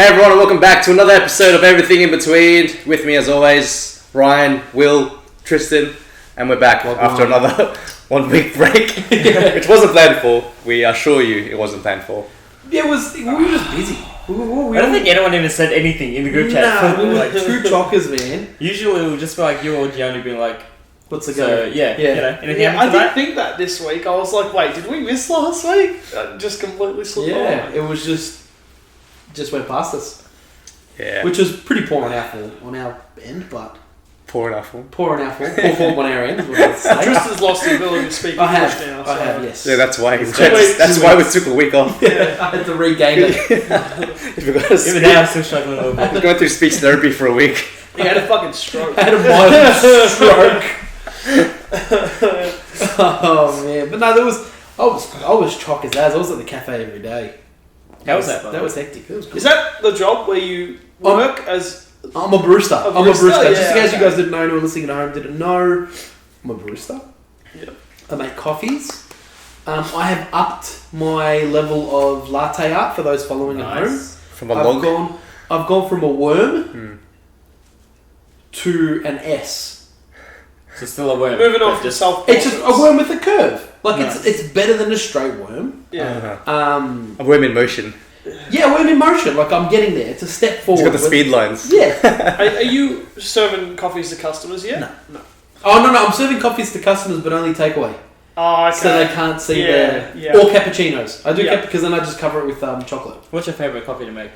Hey everyone, and welcome back to another episode of Everything in Between. With me, as always, Ryan, Will, Tristan, and we're back after another 1 week break, which wasn't planned for. We assure you, it wasn't planned for. Yeah, we were just busy. I don't think anyone even said anything in the group chat. Nah, we were like true chockers, man. Usually it would just be like you or Jeanu being like, "What's the go?" Yeah. You know, anything I happened didn't tonight? think that this week. I was like, wait, did we miss last week? Just completely slipped Yeah, on. it was just went past us. Yeah. Which was pretty poor on our end, but Poor enough. poor on our fault. Poor form on our end. Is what I'd say. Tristan's lost the ability to speak I English have. now. I have. Yes. Yeah, that's why. weeks. That's why we took a week off. Yeah, I had to regain it. Even now I'm still struggling a little bit. We're going through speech therapy for a week. He had a fucking stroke. I had a mild stroke. Oh man, but no, I was chock as I was at the cafe every day. How was that? That was hectic. It was cool. Is that the job where you work as... I'm a barista. A barista? Just in Yeah, case you guys didn't know, anyone listening at home didn't know, I'm a barista. Yeah. I make coffees. I have upped my level of latte art for those following at home. From a log. I've gone from a worm to an S. So still a worm. Moving on but from self It's just a worm with a curve. Like Nice. it's better than a straight worm. Yeah. A worm in motion. Yeah, a worm in motion. Like I'm getting there. It's a step It's forward. got the speed lines. Yeah. Are you serving coffees to customers yet? No. Oh no, I'm serving coffees to customers, but only takeaway. Oh, okay. So they can't see Yeah. or cappuccinos. I do Yeah. because then I just cover it with chocolate. What's your favourite coffee to make?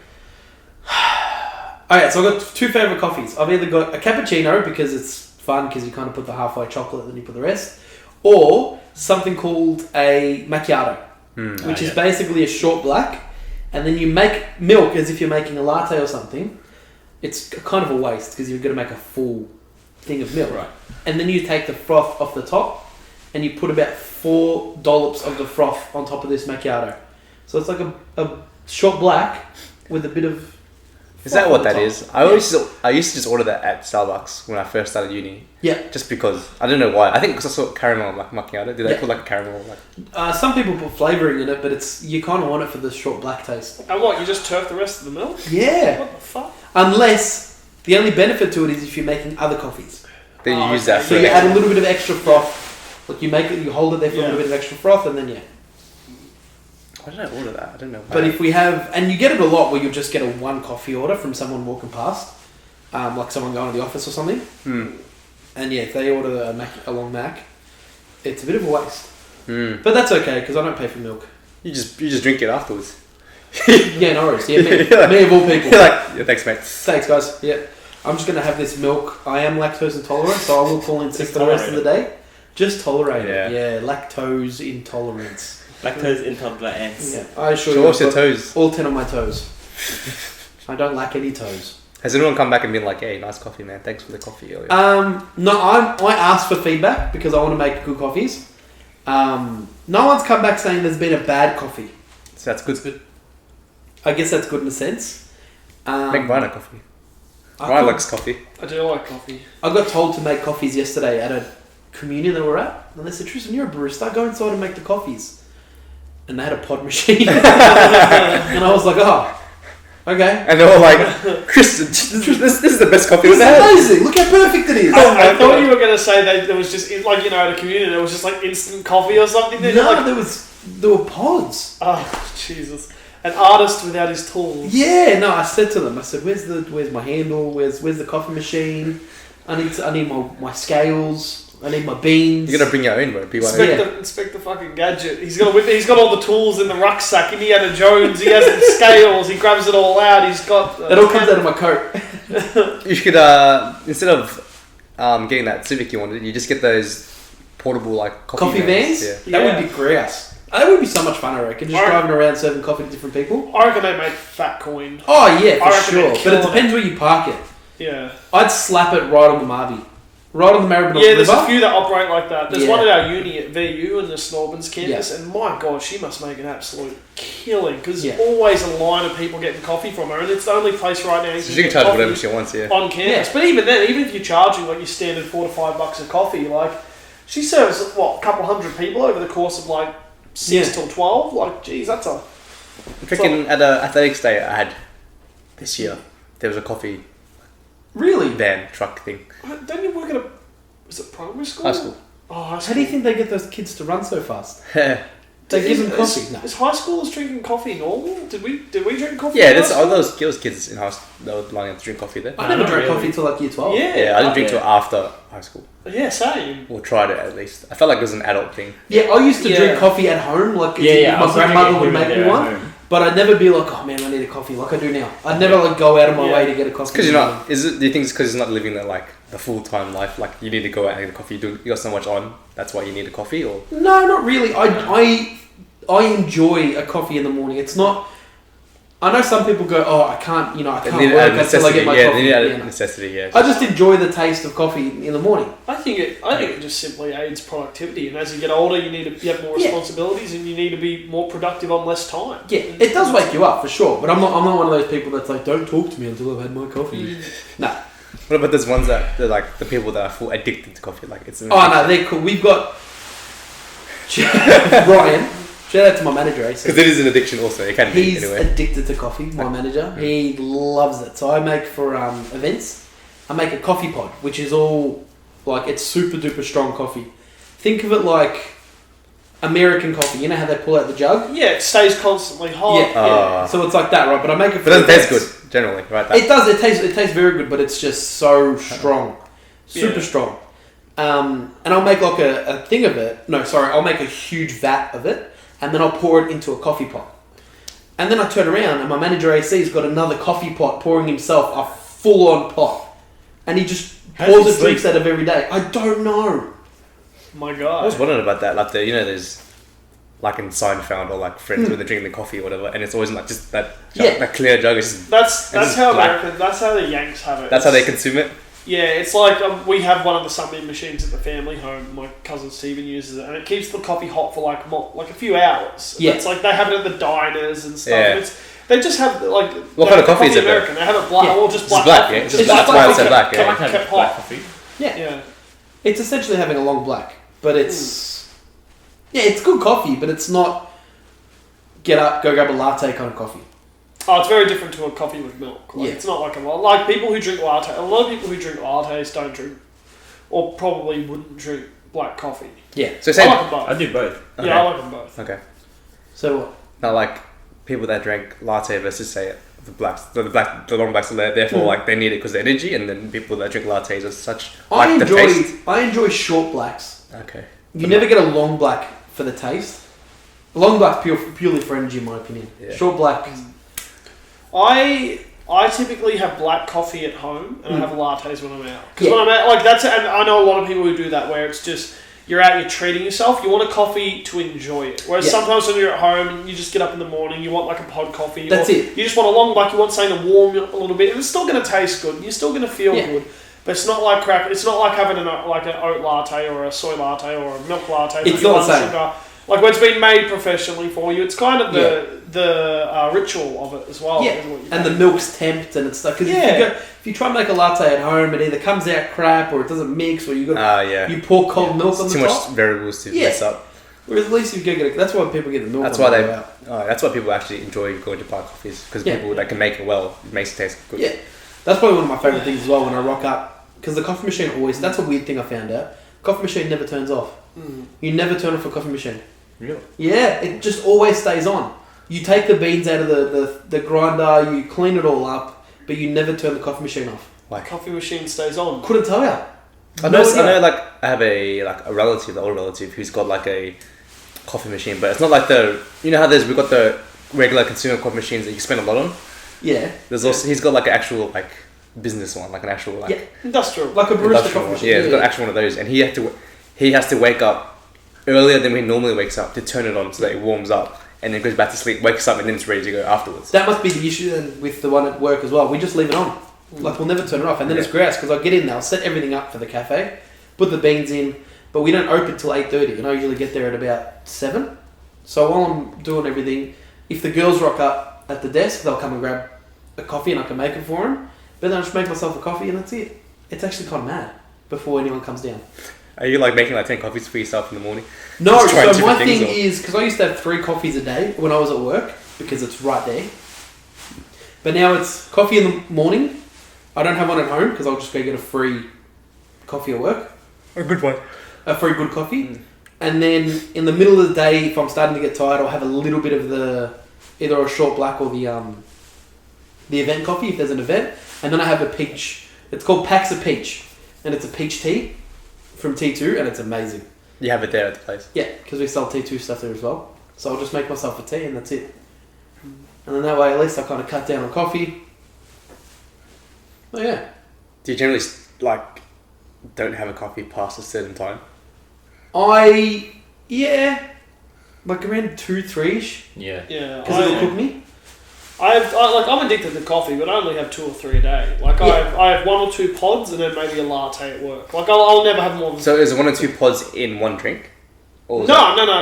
Alright, so I've got two favourite coffees. I've either got a cappuccino because it's fun because you kind of put the halfway chocolate and then you put the rest, or something called a macchiato, which is basically a short black, and then you make milk as if you're making a latte or something. It's kind of a waste because you've got to make a full thing of milk. Right. And then you take the froth off the top and you put about 4 dollops of the froth on top of this macchiato. So it's like a short black with a bit of... Is that what that top. is? I used to just order that at Starbucks when I first started uni. Yeah. Just because. I don't know why. I think because I saw caramel macchiato. Did they Yeah. put like a caramel? Some people put flavouring in it, but you kind of want it for the short black taste. And what, you just turf the rest of the milk? Yeah. What the fuck? Unless the only benefit to it is if you're making other coffees. Then you Oh, use that okay. for So you add a little bit of extra froth. Like you make it, you hold it there for a Yeah. little bit of extra froth, and then Why did I order that? I don't know. But if we have, and you get it a lot where you'll just get a one coffee order from someone walking past, like someone going to the office or something. And yeah, if they order a long mac, it's a bit of a waste. But that's okay because I don't pay for milk. You just drink it afterwards. Yeah, no worries. Yeah, me of all people. You're like, yeah, thanks, mate. Thanks, guys. Yeah, I'm just gonna have this milk. I am lactose intolerant, so I will call in sick for the rest of the day. Just tolerate it. Yeah, lactose intolerance. Lactose intolerance. Yeah, I assure So you. what's I've your got toes? All 10 of my toes. I don't lack any toes. Has anyone come back and been like, hey, nice coffee, man. Thanks for the coffee earlier. No, I asked for feedback because I want to make good coffees. No one's come back saying there's been a bad coffee. So that's good. I guess that's good in a sense. Make Ryan a coffee. I Ryan got- likes coffee. I do like coffee. I got told to make coffees yesterday at a communion that we're at. And they said, Tristan, you're a barista. Go inside and make the coffees. And they had a pod machine. And I was like, oh, okay. And they're all like, Tristan, this is the best coffee It's we've had. amazing. Look how perfect it is. I thought you were going to say that there was just, like, you know, at a community, there was just like instant coffee or something. Then No, like, there were pods. oh, Jesus. An artist without his tools. Yeah, no, I said to them, I said, where's my handle? Where's the coffee machine? I need my scales. I need my beans. You're going to bring your own, bro. Inspect the fucking gadget. He's got all the tools in the rucksack. Indiana Jones. He has the scales. He grabs it all out. He's got. It all comes out of my coat. You should, instead of getting that Civic you wanted, you just get those portable like Coffee vans? Yeah. That would be grouse. That would be so much fun, I reckon. Just driving around serving coffee to different people. I reckon they make fat coin. Oh yeah, I for reckon sure. they'd But kill it depends where you park it. Yeah. I'd slap it right on the Marby. Right on the Maribyrnong Yeah, there's River. a few that operate like that. There's Yeah. one at our uni at VU in the Snorbans campus, and my God, she must make an absolute killing because there's always a line of people getting coffee from her, and it's the only place right now you So can she can get charge coffee whatever she wants, yeah. on campus. Yeah. But even then, even if you're charging like your standard $4 to $5 a coffee, like she serves what a couple hundred people over the course of like 6 till 12. Like, geez, that's a. Freaking at a athletics day, I had this year. There was a coffee Really? van truck thing. Don't you work at is it primary school? High school. Oh, high How school. do you think they get those kids to run so fast? Yeah, They give them Is- coffee. No. Is high schoolers drinking coffee normal? Did we drink coffee? there's in high all school? those kids in high school that were lining up to drink coffee there. I never not drank really. coffee till like year 12. Yeah, Yeah, I didn't drink yeah. till after high school. Yeah, same. Or tried it at least. I felt like it was an adult thing. Yeah, I used to Yeah. drink coffee at home. Like, I my was grandmother drinking would make there me at one. home. But I'd never be like, oh man, I need a coffee like I do now. I'd never like go out of my Yeah. way to get a coffee. Because you're not. Do you think it's because you're not living the the full time life? Like you need to go out and get a coffee. You got so much on. That's why you need a coffee, or No, not really. I enjoy a coffee in the morning. It's not. I know some people go, oh, I can't work until I get my coffee. They need Yeah, a no. necessity. Yeah. I just enjoy the taste of coffee in the morning. I think it just simply aids productivity, and as you get older, you have more Yeah. responsibilities, and you need to be more productive on less time. Yeah, it does wake you up for sure. But I'm not one of those people that's like, don't talk to me until I've had my coffee. No. What about those ones that they're like the people that are full addicted to coffee? Like it's. Oh no, they're cool. We've got Ryan. Shout out to my manager, Because it is an addiction also. It can be He's anyway. addicted to coffee, my manager. He loves it. So I make for events, I make a coffee pod, which is all, like, it's super duper strong coffee. Think of it like American coffee. You know how they pull out the jug? Yeah, it stays constantly hot. Yeah. So it's like that, right? But I make it for But it doesn't taste events. good generally, right? It does. It tastes very good, but it's just so strong. Super Yeah. strong. And I'll make like a thing of it. No, sorry. I'll make a huge vat of it. And then I'll pour it into a coffee pot. And then I turn around and my manager AC's got another coffee pot pouring himself a full-on pot. And he just How does pours he it, drinks sleep? out of every day. I don't know. My I God. was wondering about that. Like there's like in Seinfeld or like Friends when they're drinking the coffee or whatever, and it's always like just that Yeah. that clear jug. It's just, That's It's how black. American. That's how the Yanks have it. that's how they It's- consume it. Yeah, it's like we have one of the Sunbeam machines at the family home. My cousin Stephen uses it, and it keeps the coffee hot for like a few hours. Yeah. It's like they have it at the diners and stuff. Yeah. And they just have like What kind of coffee is it, American. They have it black Yeah. or just It's black. black, coffee. yeah. It's just that's black why it's coffee. so black. I Yeah. like having Kept black hot. coffee. Yeah. Yeah. It's essentially having a long black. But it's... Yeah, it's good coffee, but it's not get up, go grab a latte kind of coffee. Oh, it's very different to a coffee with milk. Like, Yeah. It's not like people who drink latte. A lot of people who drink lattes don't drink, or probably wouldn't drink black coffee. Yeah. So I say like them both. I do both. Okay. Yeah, I like them both. Okay. So what? Now like people that drank latte versus say the long blacks are there, therefore like they need it because of the energy, and then people that drink lattes are such like the taste. I enjoy short blacks. Okay. You never get a long black for the taste. A long black's purely for energy, in my opinion. Yeah. Short black. I typically have black coffee at home and I have lattes when I'm out. Because Yeah. when I'm out, like that's, and I know a lot of people who do that where it's just you're out, you're treating yourself. You want a coffee to enjoy it. Whereas Yeah. sometimes when you're at home and you just get up in the morning, you want like a pod coffee. That's or it. You just want a long black. You want something to warm you up a little bit, and it's still going to taste good. And you're still going to feel Yeah. good. But it's not like crap. It's not like having an oat latte or a soy latte or a milk latte. It's with your not the one same. sugar. Like when it's been made professionally for you, it's kind of the ritual of it as well. Yeah, is what you and do. the milk's temped and it's like, because Yeah. if you try and make a latte at home, it either comes out crap or it doesn't mix, or you got Yeah. you pour cold milk on It's the too top. much variables to Yeah. mess up. Whereas at least if you go get it, that's why people get the milk. That's on why the way out. that's why people actually enjoy going to black coffees, because Yeah. people that can make it well, it makes it taste good. Yeah, that's probably one of my favorite things as well when I rock up, because the coffee machine always. That's a weird thing I found out. Coffee machine never turns off. You never turn off a coffee machine. Really? Yeah, it just always stays on. You take the beans out of the grinder, you clean it all up, but you never turn the coffee machine off. Like coffee machine stays on. Couldn't tell you. I know, like I have a relative, the older relative, who's got like a coffee machine, but it's not like we've got the regular consumer coffee machines that you spend a lot on. Yeah, There's also he's got like an actual like business one, like an actual like Yeah. Industrial. like a barista industrial coffee one. machine. Yeah, he's got actually one of those, and he has to wake up earlier than he normally wakes up to turn it on so that it warms up, and then goes back to sleep, wakes up, and then it's ready to go afterwards. That must be the issue then with the one at work as well. We just leave it on. Like, we'll never turn it off. And then it's gross because I get in there, I'll set everything up for the cafe, put the beans in, but we don't open till 8:30, and I usually get there at about 7. So while I'm doing everything, if the girls rock up at the desk, they'll come and grab a coffee and I can make it for them. But then I just make myself a coffee and that's it. It's actually kind of mad before anyone comes down. Are you like making like 10 coffees for yourself in the morning? No, Just trying so my different things, thing or- is, because I used to have 3 coffees a day when I was at work, because it's right there. But now it's coffee in the morning. I don't have one at home because I'll just go get a free coffee at work. A good one. A free good coffee. And then in the middle of the day, if I'm starting to get tired, I'll have a little bit of either a short black or the event coffee if there's an event. And then I have a peach. It's called Packs of Peach. And it's a peach tea from T2 and it's amazing. You have it there at the place? Yeah, because we sell T2 stuff there as well. So I'll just make myself a tea and that's it. And then that way at least I kind of cut down on coffee. Oh yeah. Do you generally don't have a coffee past a certain time? Like around 2-3ish. Yeah. Yeah. Because it'll cook me. I'm addicted to coffee, but I only have 2 or 3 a day. Like I have 1 or 2 pods and then maybe a latte at work. Like I'll never have more than. So is it 1 or 2 pods in one drink? No.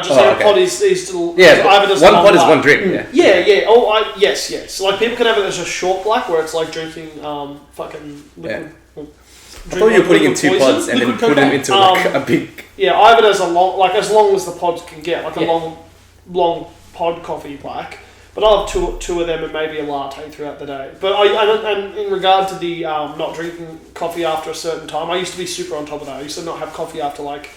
Just a pod is still. Yeah, I have it as one long pod is black. one drink. Yeah. Oh, yes. Like people can have it as a short black, where it's like drinking fucking liquid. I thought you were putting in 2 pods and then put them into a big. Yeah, I have it as a long, as long as the pods can get, like a long pod coffee black. But I'll have two of them and maybe a latte throughout the day. But and in regard to the not drinking coffee after a certain time, I used to be super on top of that. I used to not have coffee after like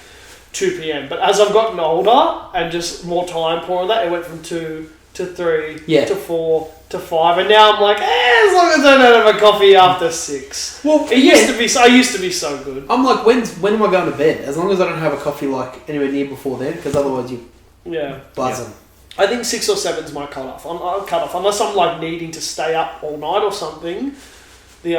2 p.m. But as I've gotten older and just more time pouring that, it went from 2 to 3 to 4 to 5, and now I'm like, as long as I don't have a coffee after 6. Well, I used to be so good. I'm like, when am I going to bed? As long as I don't have a coffee like anywhere near before then, because otherwise you buzzing. I think 6 or 7 is my cut-off. I'll cut off unless I'm like needing to stay up all night or something. The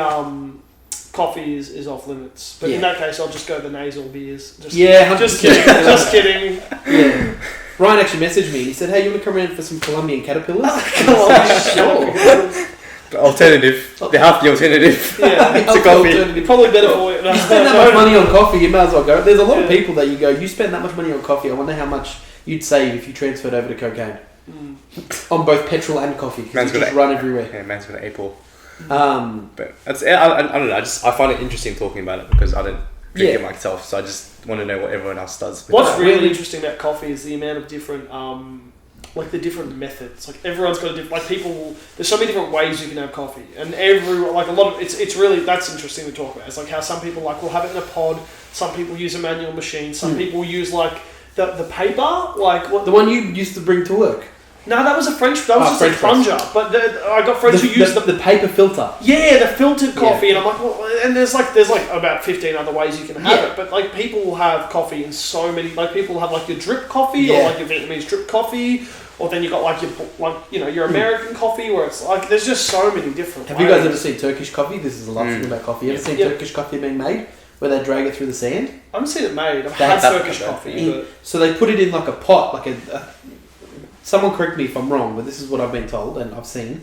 coffee is off limits. But in that case, I'll just go the nasal beers. Just kidding. Just kidding. Yeah. Ryan actually messaged me. He said, "Hey, you want to come around for some Colombian caterpillars?" Sure. The alternative. They have the alternative. Yeah, to coffee. Probably better for you. You spend that much money on coffee, you might as well go. There's a lot of people that you go, you spend that much money on coffee, I wonder how much you'd save if you transferred over to cocaine. On both petrol and coffee, because you just run everywhere. Yeah, man's got an apple. But that's, I don't know, I find it interesting talking about it because I don't drink it myself, so I just want to know what everyone else does. What's really interesting about coffee is the amount of different, the different methods. Like everyone's got a different, there's so many different ways you can have coffee, and it's really, that's interesting to talk about. It's like how some people will have it in a pod, some people use a manual machine, some people use the paper, the one you used to bring to work. No, that was a French. That was just a plunger. But I got friends who use the paper filter. Yeah, the filtered coffee, and I'm like, well, and there's about 15 other ways you can have it. But people will have coffee in so many. People will have your drip coffee or your Vietnamese drip coffee, or then you got your American coffee where it's there's just so many different. Have you guys ever seen Turkish coffee? This is the last thing about coffee. You ever seen Turkish coffee being made where they drag it through the sand? I haven't seen it made. I've had Turkish coffee. So they put it in a pot, someone correct me if I'm wrong, but this is what I've been told and I've seen.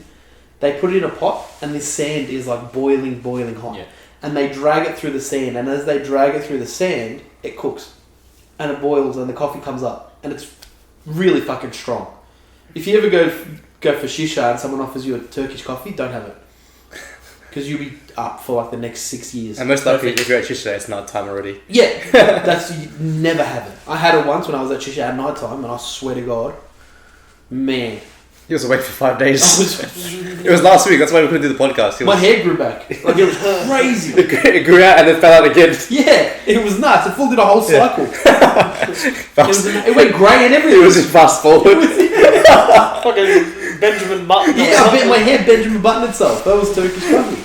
They put it in a pot and this sand is boiling hot. Yeah. And they drag it through the sand, and as they drag it through the sand, it cooks. And it boils and the coffee comes up. And it's really fucking strong. If you ever go for shisha and someone offers you a Turkish coffee, don't have it. Because you'll be up for the next 6 years. And most likely if you're at shisha, it's night time already. Yeah, you never have it. I had it once when I was at shisha at night time, and I swear to God, man. He was awake for 5 days. It was last week, that's why we couldn't do the podcast. My hair grew back. It was crazy. It grew out and then fell out again. Yeah, it was nuts. It did a whole cycle. It went grey and everything. It was just fast forward. Fucking Benjamin Button. Yeah, I bet my hair Benjamin Button itself. That was Turkish coffee.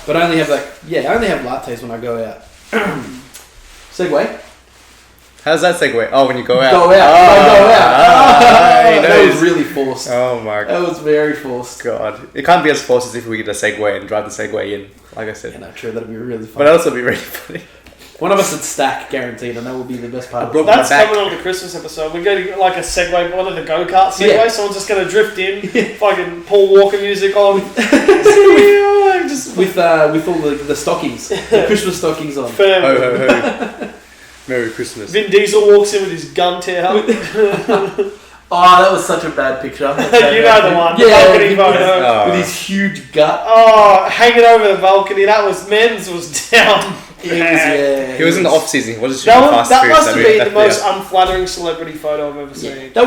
But I only have I only have lattes when I go out. Segue. How's that segue? Oh, when you go out. Go out. That was really forced. Oh my god. That was very forced. God. It can't be as forced as if we get a segue and drive the segue in, like I said. Yeah, no, true. That'd be really fun. But that'd also be really funny. One of us would stack, guaranteed, and that would be the best part. That's coming on the Christmas episode. We're getting a segue, one of the go-kart segways. Yeah. Someone's just going to drift in, fucking Paul Walker music on. with all the stockings, the Christmas stockings on. Ho, ho, ho. Merry Christmas. Vin Diesel walks in with his gun tail. Oh, that was such a bad picture. You know the one. Yeah, the balcony photo. With his huge gut. Oh, hanging over the balcony. Men's was down. He was in the off season. He wasn't That, shooting was, Fast that and Furious. must have been the most unflattering celebrity photo I've ever seen. Yeah. That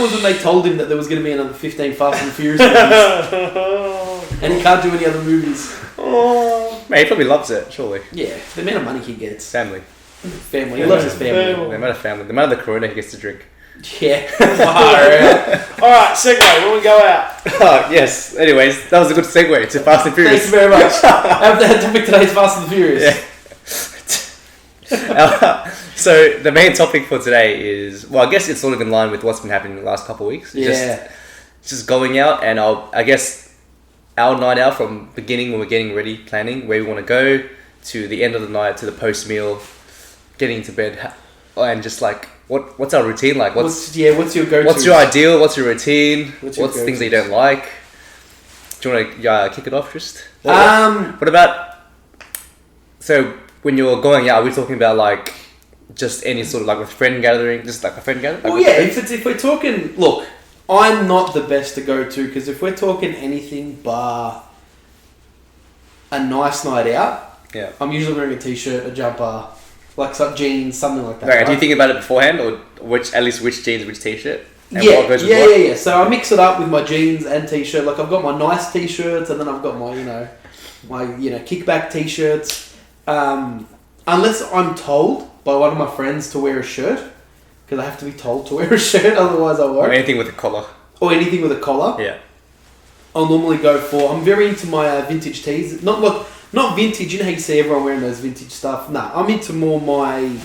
was when they told him that there was going to be another 15 Fast and Furious movies, and he can't do any other movies. Oh. Mate, he probably loves it, surely. Yeah, the amount of money he gets. Family. He loves his family. The amount of family. The amount of the Corona he gets to drink. Yeah. Alright, segue, when we go out. Oh, yes. Anyways, that was a good segue to Fast and Furious. Thank you very much. I have to pick today's Fast and Furious. Yeah. So the main topic for today is, well, I guess it's sort of in line with what's been happening in the last couple of weeks. Yeah. Just going out, and I guess our night out from beginning when we're getting ready, planning where we want to go, to the end of the night, to the post meal, getting to bed, and just like what's our routine like? What's your go-to? What's your ideal? What's your routine? What's What's your things that you go-tos? don't like? Do you want to kick it off, Trist? Um, What about? So when you're going out, are we talking about like just any sort of like with friend gathering, just like a friend gathering? Well, Like yeah. with friends? If we're talking, look, I'm not the best to go to because if we're talking anything bar a nice night out, Yeah. I'm usually wearing a t-shirt, a jumper, like some jeans, something like that. Okay, right? do you think about it beforehand, or which jeans, which t-shirt? And Yeah, what goes with yeah, what? yeah, yeah. So I mix it up with my jeans and t-shirt. Like I've got my nice t-shirts, and then I've got my kickback t-shirts. Unless I'm told by one of my friends to wear a shirt, because I have to be told to wear a shirt, otherwise I Or won't. anything with a collar. Or anything with a collar. Yeah. I'll normally go for. I'm very into my vintage tees. Not vintage. You know how you see everyone wearing those vintage stuff. Nah, I'm into more my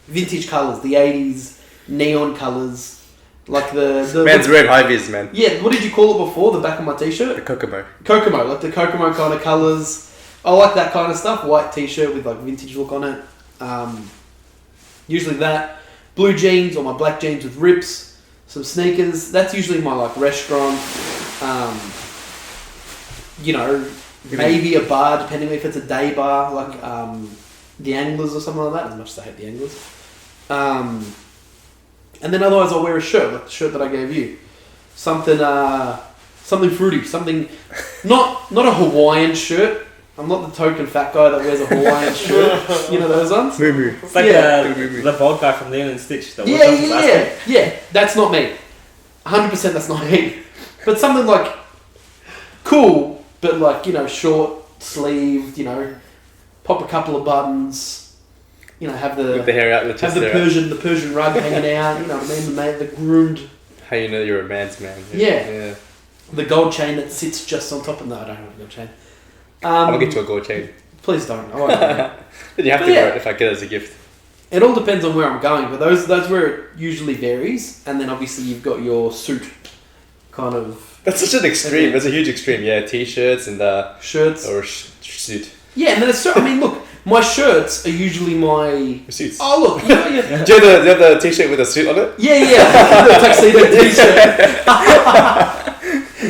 vintage colours, the '80s neon colours, like the. Man's wearing high vis, man. Yeah, what did you call it before? The back of my The t-shirt? Kokomo. Kokomo, like the Kokomo kind of colours. I like that kind of stuff. White t-shirt with like vintage look on it. Usually that. Blue jeans or my black jeans with rips. Some sneakers. That's usually my like restaurant. Maybe a bar, depending if it's a day bar, like the Anglers or something like that. As much as I hate the Anglers. And then otherwise I'll wear a shirt, like the shirt that I gave you. Something fruity, something not a Hawaiian shirt. I'm not the token fat guy that wears a Hawaiian shirt. You know those ones? Moo. It's like Yeah. the bald guy from Leon and Stitch. That worked on his last one. Yeah. That's not me. 100% that's not me. But something like cool, but like short sleeved. Pop a couple of buttons. Have With the hair out, have the Persian rug hanging out. You know what I mean? The groomed. How you know you're a man's man. Yeah. The gold chain that sits just on top of. No, I don't have a gold chain. I'll get you a gold chain. Please don't. I won't. Then you have But to yeah. wear it if I get it as a gift. It all depends on where I'm going, but those where it usually varies, and then obviously you've got your suit, kind of That's such an extreme. That's a huge extreme. Yeah, t-shirts and shirts. or suit. Yeah, and then it's. I mean, look, my shirts are usually my. Suits. Oh look, yeah. Do you have the t-shirt with a suit on it? Yeah, the tuxedo t-shirt.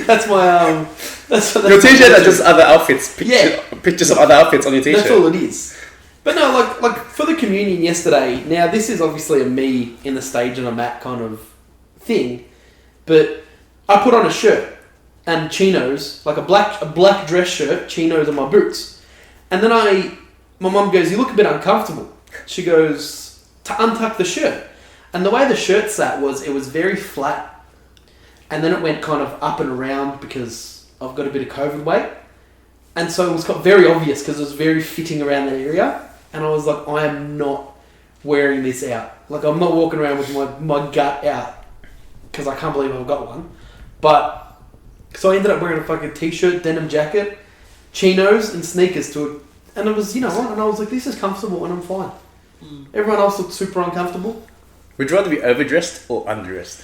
That's my That's Your t-shirt are just other outfits. Yeah. Pictures of other outfits on your t-shirt. That's all it is. But no, like for the communion yesterday. Now this is obviously a me in the stage and I'm at kind of thing, but I put on a shirt and chinos, like a black dress shirt, chinos and my boots, and then my mum goes, "You look a bit uncomfortable." She goes to untuck the shirt, and the way the shirt sat it was very flat, and then it went kind of up and around because I've got a bit of COVID weight. And so it was very obvious because it was very fitting around that area. And I was like, I am not wearing this out. Like, I'm not walking around with my gut out because I can't believe I've got one. But, so I ended up wearing a fucking t-shirt, denim jacket, chinos and sneakers to it. And it was, and I was like, this is comfortable and I'm fine. Everyone else looked super uncomfortable. Would you rather be overdressed or underdressed?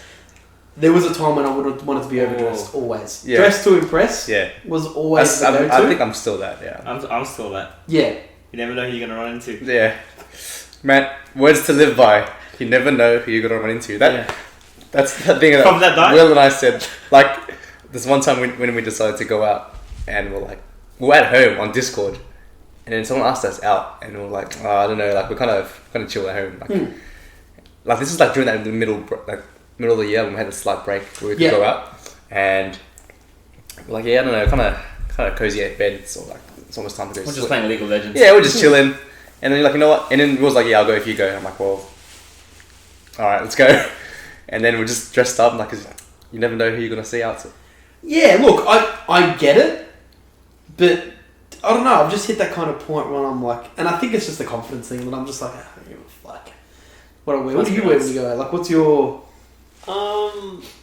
There was a time when I would have wanted to be overdressed, always. Yeah. Dressed to impress was always the go-to. I think I'm still that, yeah. I'm still that. Yeah. You never know who you're gonna run into. Yeah. Man, words to live by. You never know who you're going to run into. That's the thing that From that night? Will and I said. Like, this one time when we decided to go out, and we're at home on Discord, and then someone asked us out, and we're like, oh, I don't know, like, we're kind of chill at home. Like, this is like during that middle of the year when we had a slight break where we could go out, and we're like, yeah, I don't know, kind of cozy at bed. So like, it's almost time to go. We're just playing League of Legends. Yeah, we're just chilling, And then you're like, you know what? And then Will's like, yeah, I'll go if you go. I'm like, well, all right, let's go. And then we're just dressed up, like, 'cause you never know who you're gonna see out. Yeah, look, I get it, but I don't know. I've just hit that kind of point where I'm like, and I think it's just a confidence thing. That I'm just like, I don't give a fuck. What do I wear? What do you wear when you go out? Like, what's your?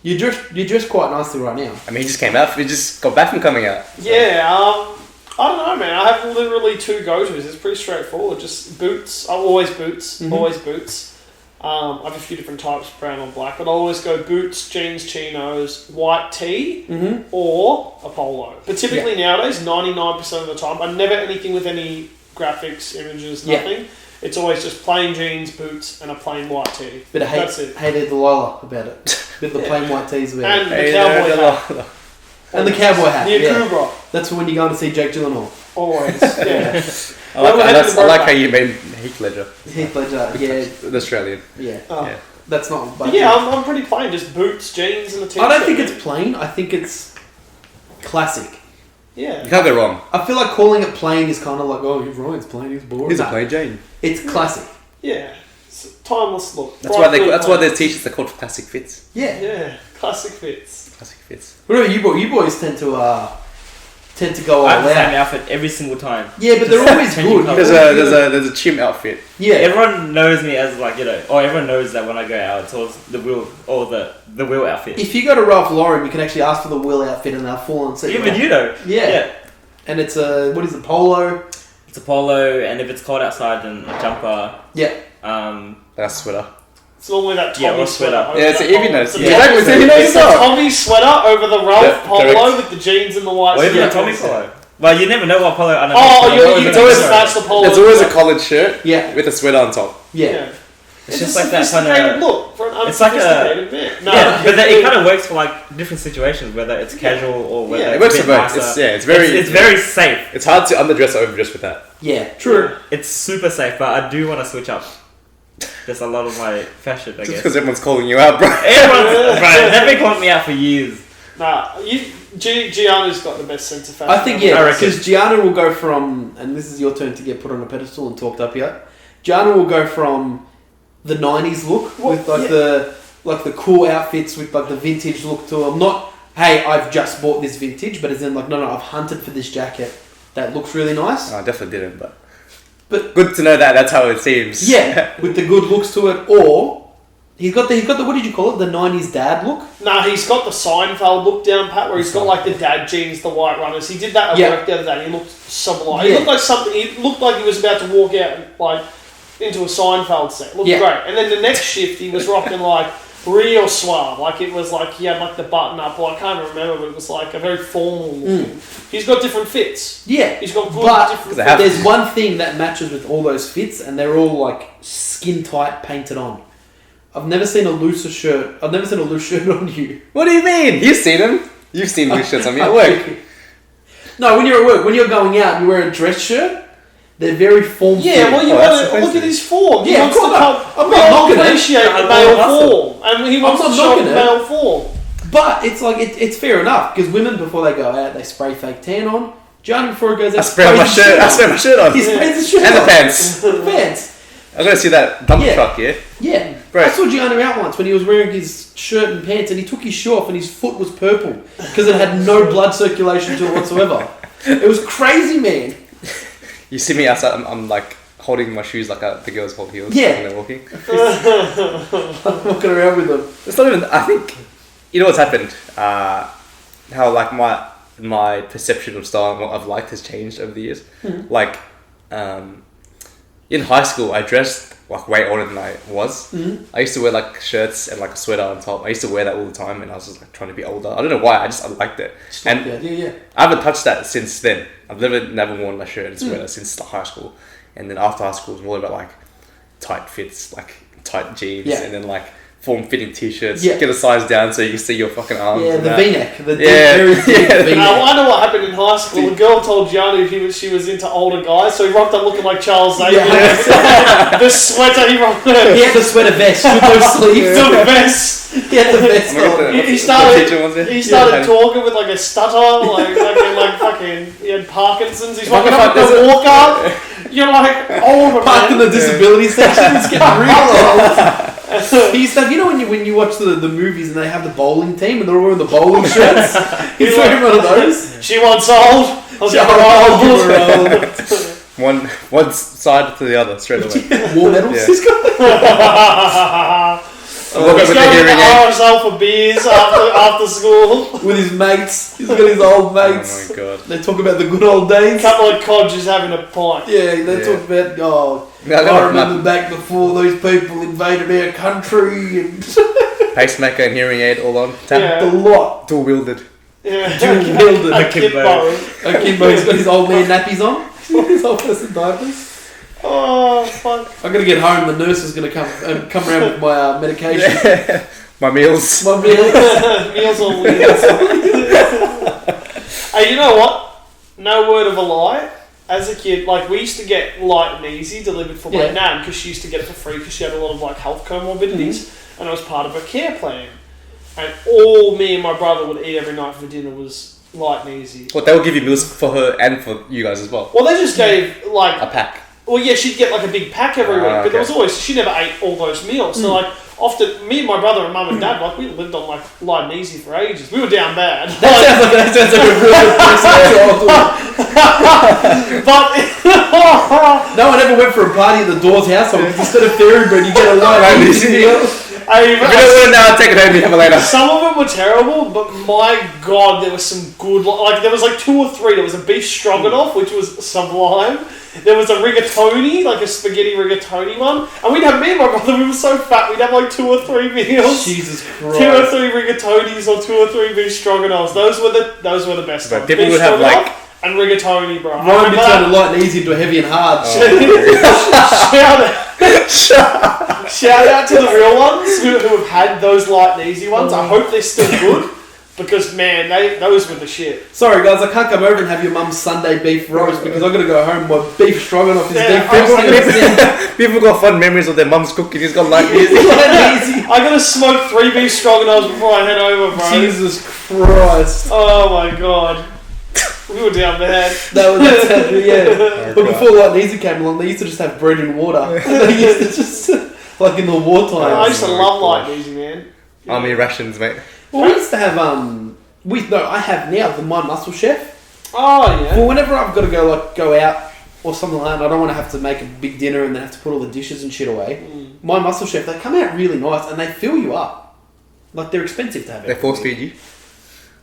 You dress quite nicely right now. I mean, he just came out. He just got back from coming out. Yeah. I don't know, man. I have literally two go-tos. It's pretty straightforward. Just boots. Always boots. Always boots. I have a few different types, brown or black, but I always go boots, jeans, chinos, white tee, or a polo. But typically nowadays, 99% of the time, I never anything with any graphics, images, nothing. Yeah. It's always just plain jeans, boots, and a plain white tee. But I hated Delilah about it. With the plain white tees about and the cowboy hat. And the cowboy hat. The Akubra. That's when you're going to see Jake Gyllenhaal. Always, yeah. I like how you made Heath Ledger. Heath Ledger, yeah. The Australian. Yeah. Yeah. That's not... But yeah, I'm pretty plain. Just boots, jeans, and a t-shirt. I don't think it's plain. I think it's classic. Yeah. You can't go wrong. I feel like calling it plain is kind of like, oh, he's right, it's plain, he's boring. He's a plain Jane. It's classic. Yeah. It's a timeless look. That's why their t-shirts are called classic fits. Yeah. Yeah. Classic fits. Classic fits. What about you boys tend to go all I have the out. same outfit every single time. Yeah, but they're always changing good. colours. There's a chim outfit. Yeah. Everyone knows me as like, or everyone knows that when I go out, it's always the Will or the Will outfit. If you go to Ralph Lauren, you can actually ask for the Will outfit and they'll full on set. Even you know. Yeah. And it's a, what is it, polo? It's a polo, and if it's cold outside, then a jumper. Yeah. That's a sweater. It's normally that Tommy sweater. Yeah, it's even knows. It's the Tommy sweater over the Ralph polo with the jeans and the white. Or even a Tommy polo. Well, you never know what polo. You can always match the polo. There's always a collared shirt. Yeah. With a sweater on top. Yeah. It's just like that kind of look for an it's like unsophisticated bit. No, yeah, but it kind of works for like different situations, whether it's casual or whether it works for both. It's very safe. It's hard to underdress or overdress with that. Yeah, true. It's super safe, but I do want to switch up. There's a lot of my fashion, I guess. Just because everyone's calling you out, bro. They've been calling me out for years. Nah, Jeanu's got the best sense of fashion. I think, because Jeanu will go from, and this is your turn to get put on a pedestal and talked up here, Jeanu will go from the 90s look with the cool outfits with like the vintage look to them. Not, hey, I've just bought this vintage, but as in like, no, I've hunted for this jacket that looks really nice. I definitely didn't, but good to know that that's how it seems. Yeah, with the good looks to it, or he's got the what did you call it? The 90s dad look? Nah, he's got the Seinfeld look down pat where he's got like the dad jeans, the white runners. He did that at work the other day and he looked sublime. He looked like something, he looked like he was about to walk out and like into a Seinfeld set. Looked great. And then the next shift he was rocking like real suave. Like it was like he had like the button up, or I can't remember, but it was like a very formal looking. He's got different fits. Yeah. He's got good different fits. There's one thing that matches with all those fits and they're all like skin tight painted on. I've never seen a looser shirt. I've never seen a loose shirt on you. What do you mean? You've seen them. You've seen loose shirts on me at work. No, when you're at work, when you're going out and you wear a dress shirt, they're very form. Yeah, well, you want to look at his form. Yeah, he wants I'm not knocking it. Appreciate the male form, and he wants to show the male form. But it's like it's fair enough because women before they go out they spray fake tan on. Jeanu before he goes out, I spray my shirt on. He sprays the shirt and on. the pants. The pants. I was going to see that dump truck, yeah? Yeah. Right. I saw Jeanu out once when he was wearing his shirt and pants and he took his shoe off and his foot was purple because it had no blood circulation to it whatsoever. It was crazy, man. You see me outside, I'm like holding my shoes like the girls hold heels when they're walking. I'm walking around with them. It's not even, I think, you know what's happened? How like my perception of style and what I've liked has changed over the years. Like, in high school, I dressed like way older than I was. I used to wear like shirts and like a sweater on top. I used to wear that all the time, and I was just like trying to be older. I don't know why. I liked it. I haven't touched that since then. I've never worn a shirt and sweater since high school. And then after high school, it was more about like tight fits, like tight jeans, and then like form-fitting t-shirts. Get a size down so you can see your fucking arms. Yeah, the V-neck. The V-neck. I know what happened in high school. A girl told Jeanu she was into older guys, so he rocked up looking like Charles Xavier. The sweater he rocked. He had the sweater vest with those sleeves. The vest. He had the vest on. He started talking with like a stutter, like fucking he had Parkinson's. He's fucking up with a walk up. You're like older, Parked in man. the disability section, it's getting real old. He used to have, you know when you watch the movies and they have the bowling team and they're all wearing the bowling shirts? He's wearing one of those. She wants old. I'll She give her old. One side to the other, straight away. War medals. Yeah. He's got Walk up He's with the going to hearing aid. RSL for beers after school. with his mates. He's got his old mates. Oh my god. They talk about the good old days. Couple of codgers having a pint. Yeah, they Yeah. talk about, Yeah, I remember back before those people invaded our country and Pacemaker and hearing aid all on. Tap. Yeah. the lot. Dual wielded. Yeah. Dual-wielded. Akimbo. Akimbo's got his old man nappies on. His old person diapers. Oh, fuck. I'm gonna get home. The nurse is gonna come around with my medication. My meals. My meal. Meals on wheels. Hey, you know what? No word of a lie. As a kid, like, we used to get Light and Easy delivered for my Yeah. nan because she used to get it for free because she had a lot of like health comorbidities, and it was part of her care plan. And all me and my brother would eat every night for dinner was Light and Easy. Well, they'll give you meals for her and for you guys as well. Well, they just gave like, A pack. well, yeah, she'd get like a big pack every week, but there was always she never ate all those meals. So like, often me and my brother and mum and dad, like, we lived on like Light and Easy for ages. We were down bad. That sounds like a real good person. But No one ever went for a party at the Dawes household. Instead of fairy bread, you get a light and easy meal. If you don't want it now, take it home and have it later. some of them were terrible, but my god, there was some good. Like there was like 2 or 3. There was a beef stroganoff, which was sublime. There was a rigatoni, like a spaghetti rigatoni one, and we'd have me and my brother. We were so fat, we'd have like 2 or 3 meals. Jesus 2 or Christ. 3 rigatonis or 2 or 3 beef stroganoffs. Those were the best But ones. people Beef would have, stroganoff like- and rigatoni, bro. I Ryan remember be turning that. light and easy into a heavy and hard. Shout out to the real ones who have had those light and easy ones. I hope they're still good because man, those were the shit. Sorry guys, I can't come over and have your mum's Sunday beef roast because I've got to go home. My beef stroganoff is Yeah, deep I was fried. People got fun memories of their mum's cooking. He's got like music. Light and easy. I gotta smoke 3 beef stroganoffs before I head over, bro. Jesus Christ. Oh my god. We were down bad. That's yeah. But God. before Light and Easy came along, they used to just have bread and water. They used to just, like in the wartime. I used to my love gosh. light and easy, man. Army rations, mate. Well, we used to have, I have now the My Muscle Chef. Oh yeah. Well, whenever I've got to go out or something like that, and I don't want to have to make a big dinner and then have to put all the dishes and shit away. My Muscle Chef, they come out really nice and they fill you up. Like, they're expensive to have. They force feed you.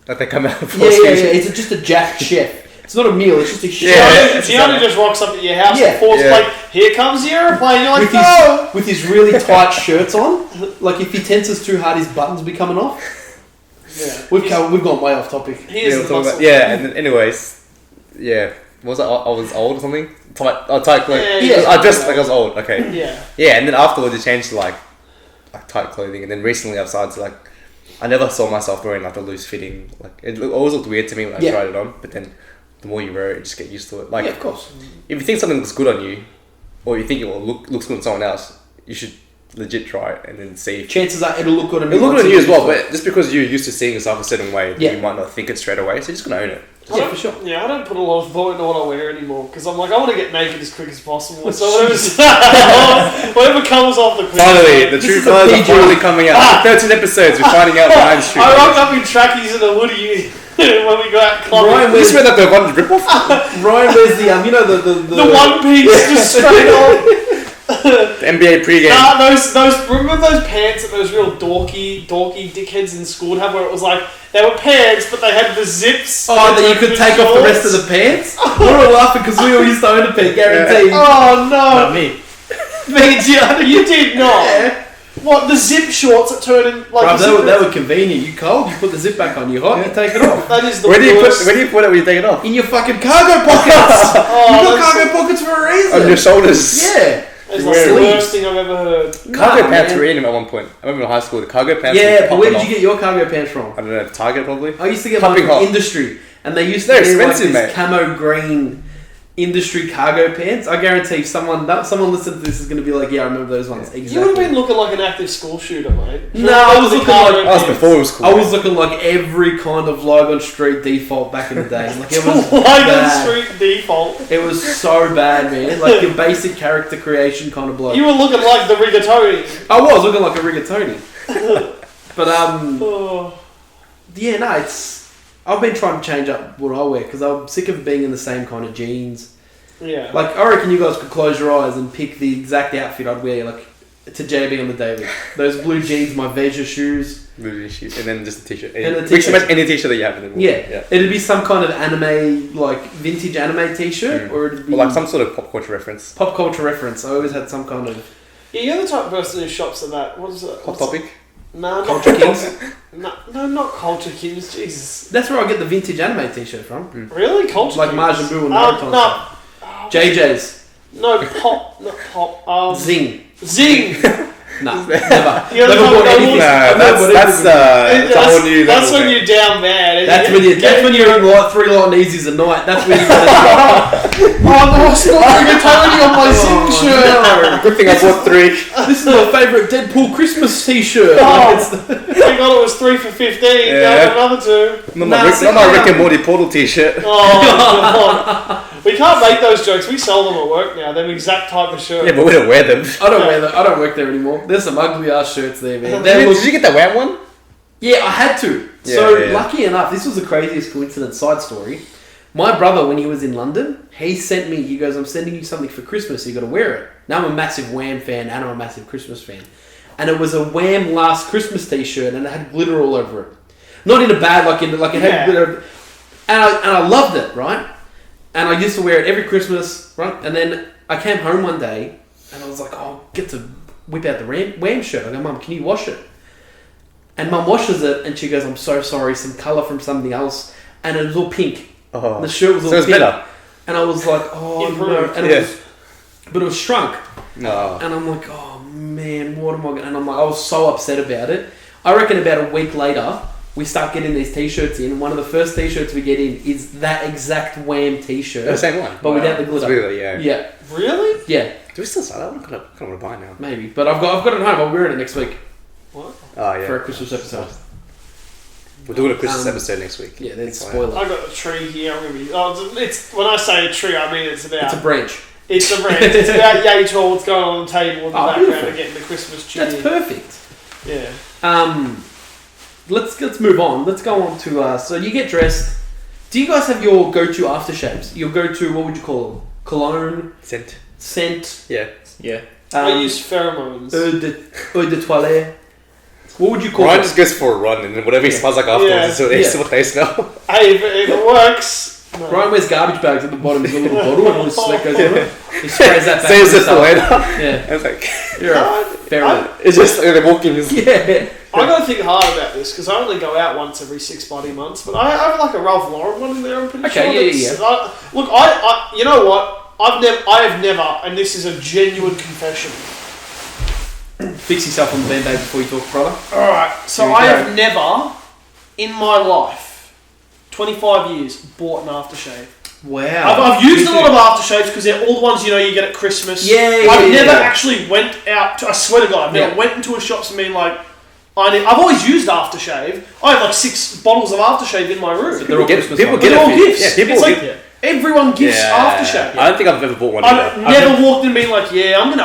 Like they come out and Yeah, force yeah, feed yeah. you. It's just a jack chef. It's not a meal, it's just a chef. Yeah. Jeanu just rocks up at your house Yeah. and falls Yeah. like, here comes the aeroplane. You're like, With no. his, with his really tight shirts on. Like, if he tenses too hard, his buttons will be coming off. Yeah. We've gone way off topic. He Yeah, is we're the talking muscle. about, yeah, and then anyways, yeah. What was it? I was old or something? Tight clothing. Yeah, I dressed like I was old, okay. Yeah. Yeah, and then afterwards it changed to like tight clothing, and then recently I've started to like, I never saw myself wearing like a loose fitting, like it always looked weird to me when I Yeah. tried it on, but then the more you wear it, you just get used to it. Like, Yeah, of course. if you think something looks good on you, or you think it will looks good on someone else, you should legit try it and then see if Chances are it'll look good on me. it'll look once good on you as well, use it. but just because you're used to seeing yourself a certain way, Yeah. you might not think it straight away, so you're just gonna own it. Yeah, for sure. Yeah, I don't put a lot of thought into what I wear anymore because I'm like, I want to get naked as quick as possible. So whatever comes off the quick. Finally, the This true is a colours are PG. finally coming out. 13 episodes, we're finding out behind true I rocked colours. up in trackies and a hoodie when we go out clubbing. Ryan You swear that the one rip off? Ryan wears the you know the The one piece just straight on. The NBA pregame. Those remember those pants that those real dorky dickheads in school would have where it was like they were pants but they had the zips. Oh, that you could take off the rest of the pants? We're all laughing because we all used to own a pair, guaranteed. Oh Not no! me. Me and Jeanu. You did not. Yeah. What the zip shorts that turn in like Bruv, the they zip- were convenient. You cold, you put the zip back on. You hot, you take it off. That is the Where do you worst. put it when you take it off? In your fucking cargo pockets. Oh, you got that's- cargo pockets for a reason. On your shoulders. Yeah. That's Where- the worst thing I've ever heard. Cargo Nah, pants man. were in at one point. I remember in high school, the cargo pants were Yeah, but where popping did you off. get your cargo pants from? I don't know, Target probably? I used to get Popping mine from hot. Industry, and they used They're to be like expensive, this mate. camo green industry cargo pants. I guarantee someone listening to this is going to be like, yeah, I remember those ones. Exactly. You would have been looking like an active school shooter, mate. No, I was looking like... That was before it was cool. I was looking like every kind of Logan Street default back in the day. Like it was Logan bad. Street default. It was so bad, man. Like your basic character creation kind of bloke. You were looking like the rigatoni. I was looking like a rigatoni. But Oh. yeah, no, it's... I've been trying to change up what I wear because I'm sick of being in the same kind of jeans. Yeah. Like, I reckon you guys could close your eyes and pick the exact outfit I'd wear, like, to JB on the daily. Those blue jeans, my Veja shoes. Blue shoes, and then just a t-shirt. And a Pretty t-shirt. much any t-shirt that you have in the room. Yeah. It'd be some kind of anime, like, vintage anime t-shirt, or it'd be... Or like some sort of pop culture reference. Pop culture reference. I always had some kind of... Yeah, you're the type of person who shops at that. What is it? Hot Topic. No, Culture Kings. No, not Culture Kings. Jesus. That's where I get the vintage anime t-shirt from. Really? Culture Like Kings? Majin Buu and Naruto and No. stuff. JJ's. No, not pop. Zing. Zing! No, never. You're the Never type bought of anything. No, I've never bought that's anything. a whole new That's level, when mate. you're down bad. That's when you're in like 3 light and easies a night. That's when you got Oh no, I still rigatoni on my Zing shirt. Good thing I bought 3. This is my favourite Deadpool Christmas t-shirt. Oh, thank God it was 3 for 15. Yeah. Go another 2. Not Nah, my Rick and Morty Portal t-shirt. Oh, God. We can't make those jokes. We sell them at work now. Them exact type of shirt. Yeah, but we don't wear them. I don't wear that. I don't work there anymore. There's some ugly ass shirts there, man. Did you get that wham one? Yeah, I had to. Yeah, So yeah. lucky enough, this was the craziest coincidence. Side story. My brother, when he was in London, he sent me. He goes, "I'm sending you something for Christmas. So you got to wear it." Now I'm a massive Wham fan, and I'm a massive Christmas fan. And it was a Wham Last Christmas t-shirt, and it had glitter all over it. Not in a bad, like it had glitter. And I loved it, right? And I used to wear it every Christmas, right? And then I came home one day, and I was like, "Oh, get to whip out the Wham shirt." I go, "Mum, can you wash it?" And Mum washes it, and she goes, "I'm so sorry, some colour from something else." And it was all pink. Oh. The shirt was all So it's pink. better. And I was like, "Oh, no." Improved. And but it was shrunk. No. And I'm like, "Oh, man, what am I going to..." And I'm like, I was so upset about it. I reckon about a week later, we start getting these t-shirts in. And one of the first t-shirts we get in is that exact Wham t-shirt. The same one. But without the glitter. Really, yeah. Yeah. Really? Yeah, Do we still sell that one? I kind of want to buy it now. maybe. But I've got it at home. I'll wear it next week What? Oh, yeah. for a Christmas episode. We're doing a Christmas Um, episode next week. Yeah, there's Fine. spoiler. I got a tree here. I'm gonna be. Oh, it's when I say a tree, I mean it's about. It's a branch. It's a branch. It's about yay tall. What's going on the table in the Oh, background beautiful. and getting the Christmas tree. That's perfect. Yeah. Let's move on. Let's go on to so you get dressed. Do you guys have your go-to aftershaves? Your go-to, what would you call them? Cologne, Scent. scent, Yeah. Yeah. I use pheromones. eau de toilette. What would you call Ryan it? just goes for a run, and then whatever he smells like afterwards Yeah. is what Yeah. what they smell. Hey, if it works. No. Ryan wears garbage bags at the bottom. He's got a little bottle and all his sweat goes in it. He sprays that back. Saves on it for later. Yeah. I was like, You're a feral. it's just like they're walking. Yeah. I gotta think hard about this because I only go out once every 6 bloody months. But I have like a Ralph Lauren one in there. I'm pretty Okay, sure. yeah. Look, I, you know what? I have never, and this is a genuine confession. Fix yourself on the band-aid before you talk, brother. All right, so Here we I go. have never, in my life, 25 years, bought an aftershave. Wow. I've used a lot of aftershaves because they're all the ones you get at Christmas. Yeah, I've yeah, never yeah. actually went out. I swear to God, I've never Yeah. went into a shop and been like, I've always used aftershave. I have like 6 bottles of aftershave in my room. They're all Christmas people ones. get They're it. all gifts. Yeah, people It's like get everyone gifts aftershave. I don't think I've ever bought one. I've either. never walked in and been like, yeah, I'm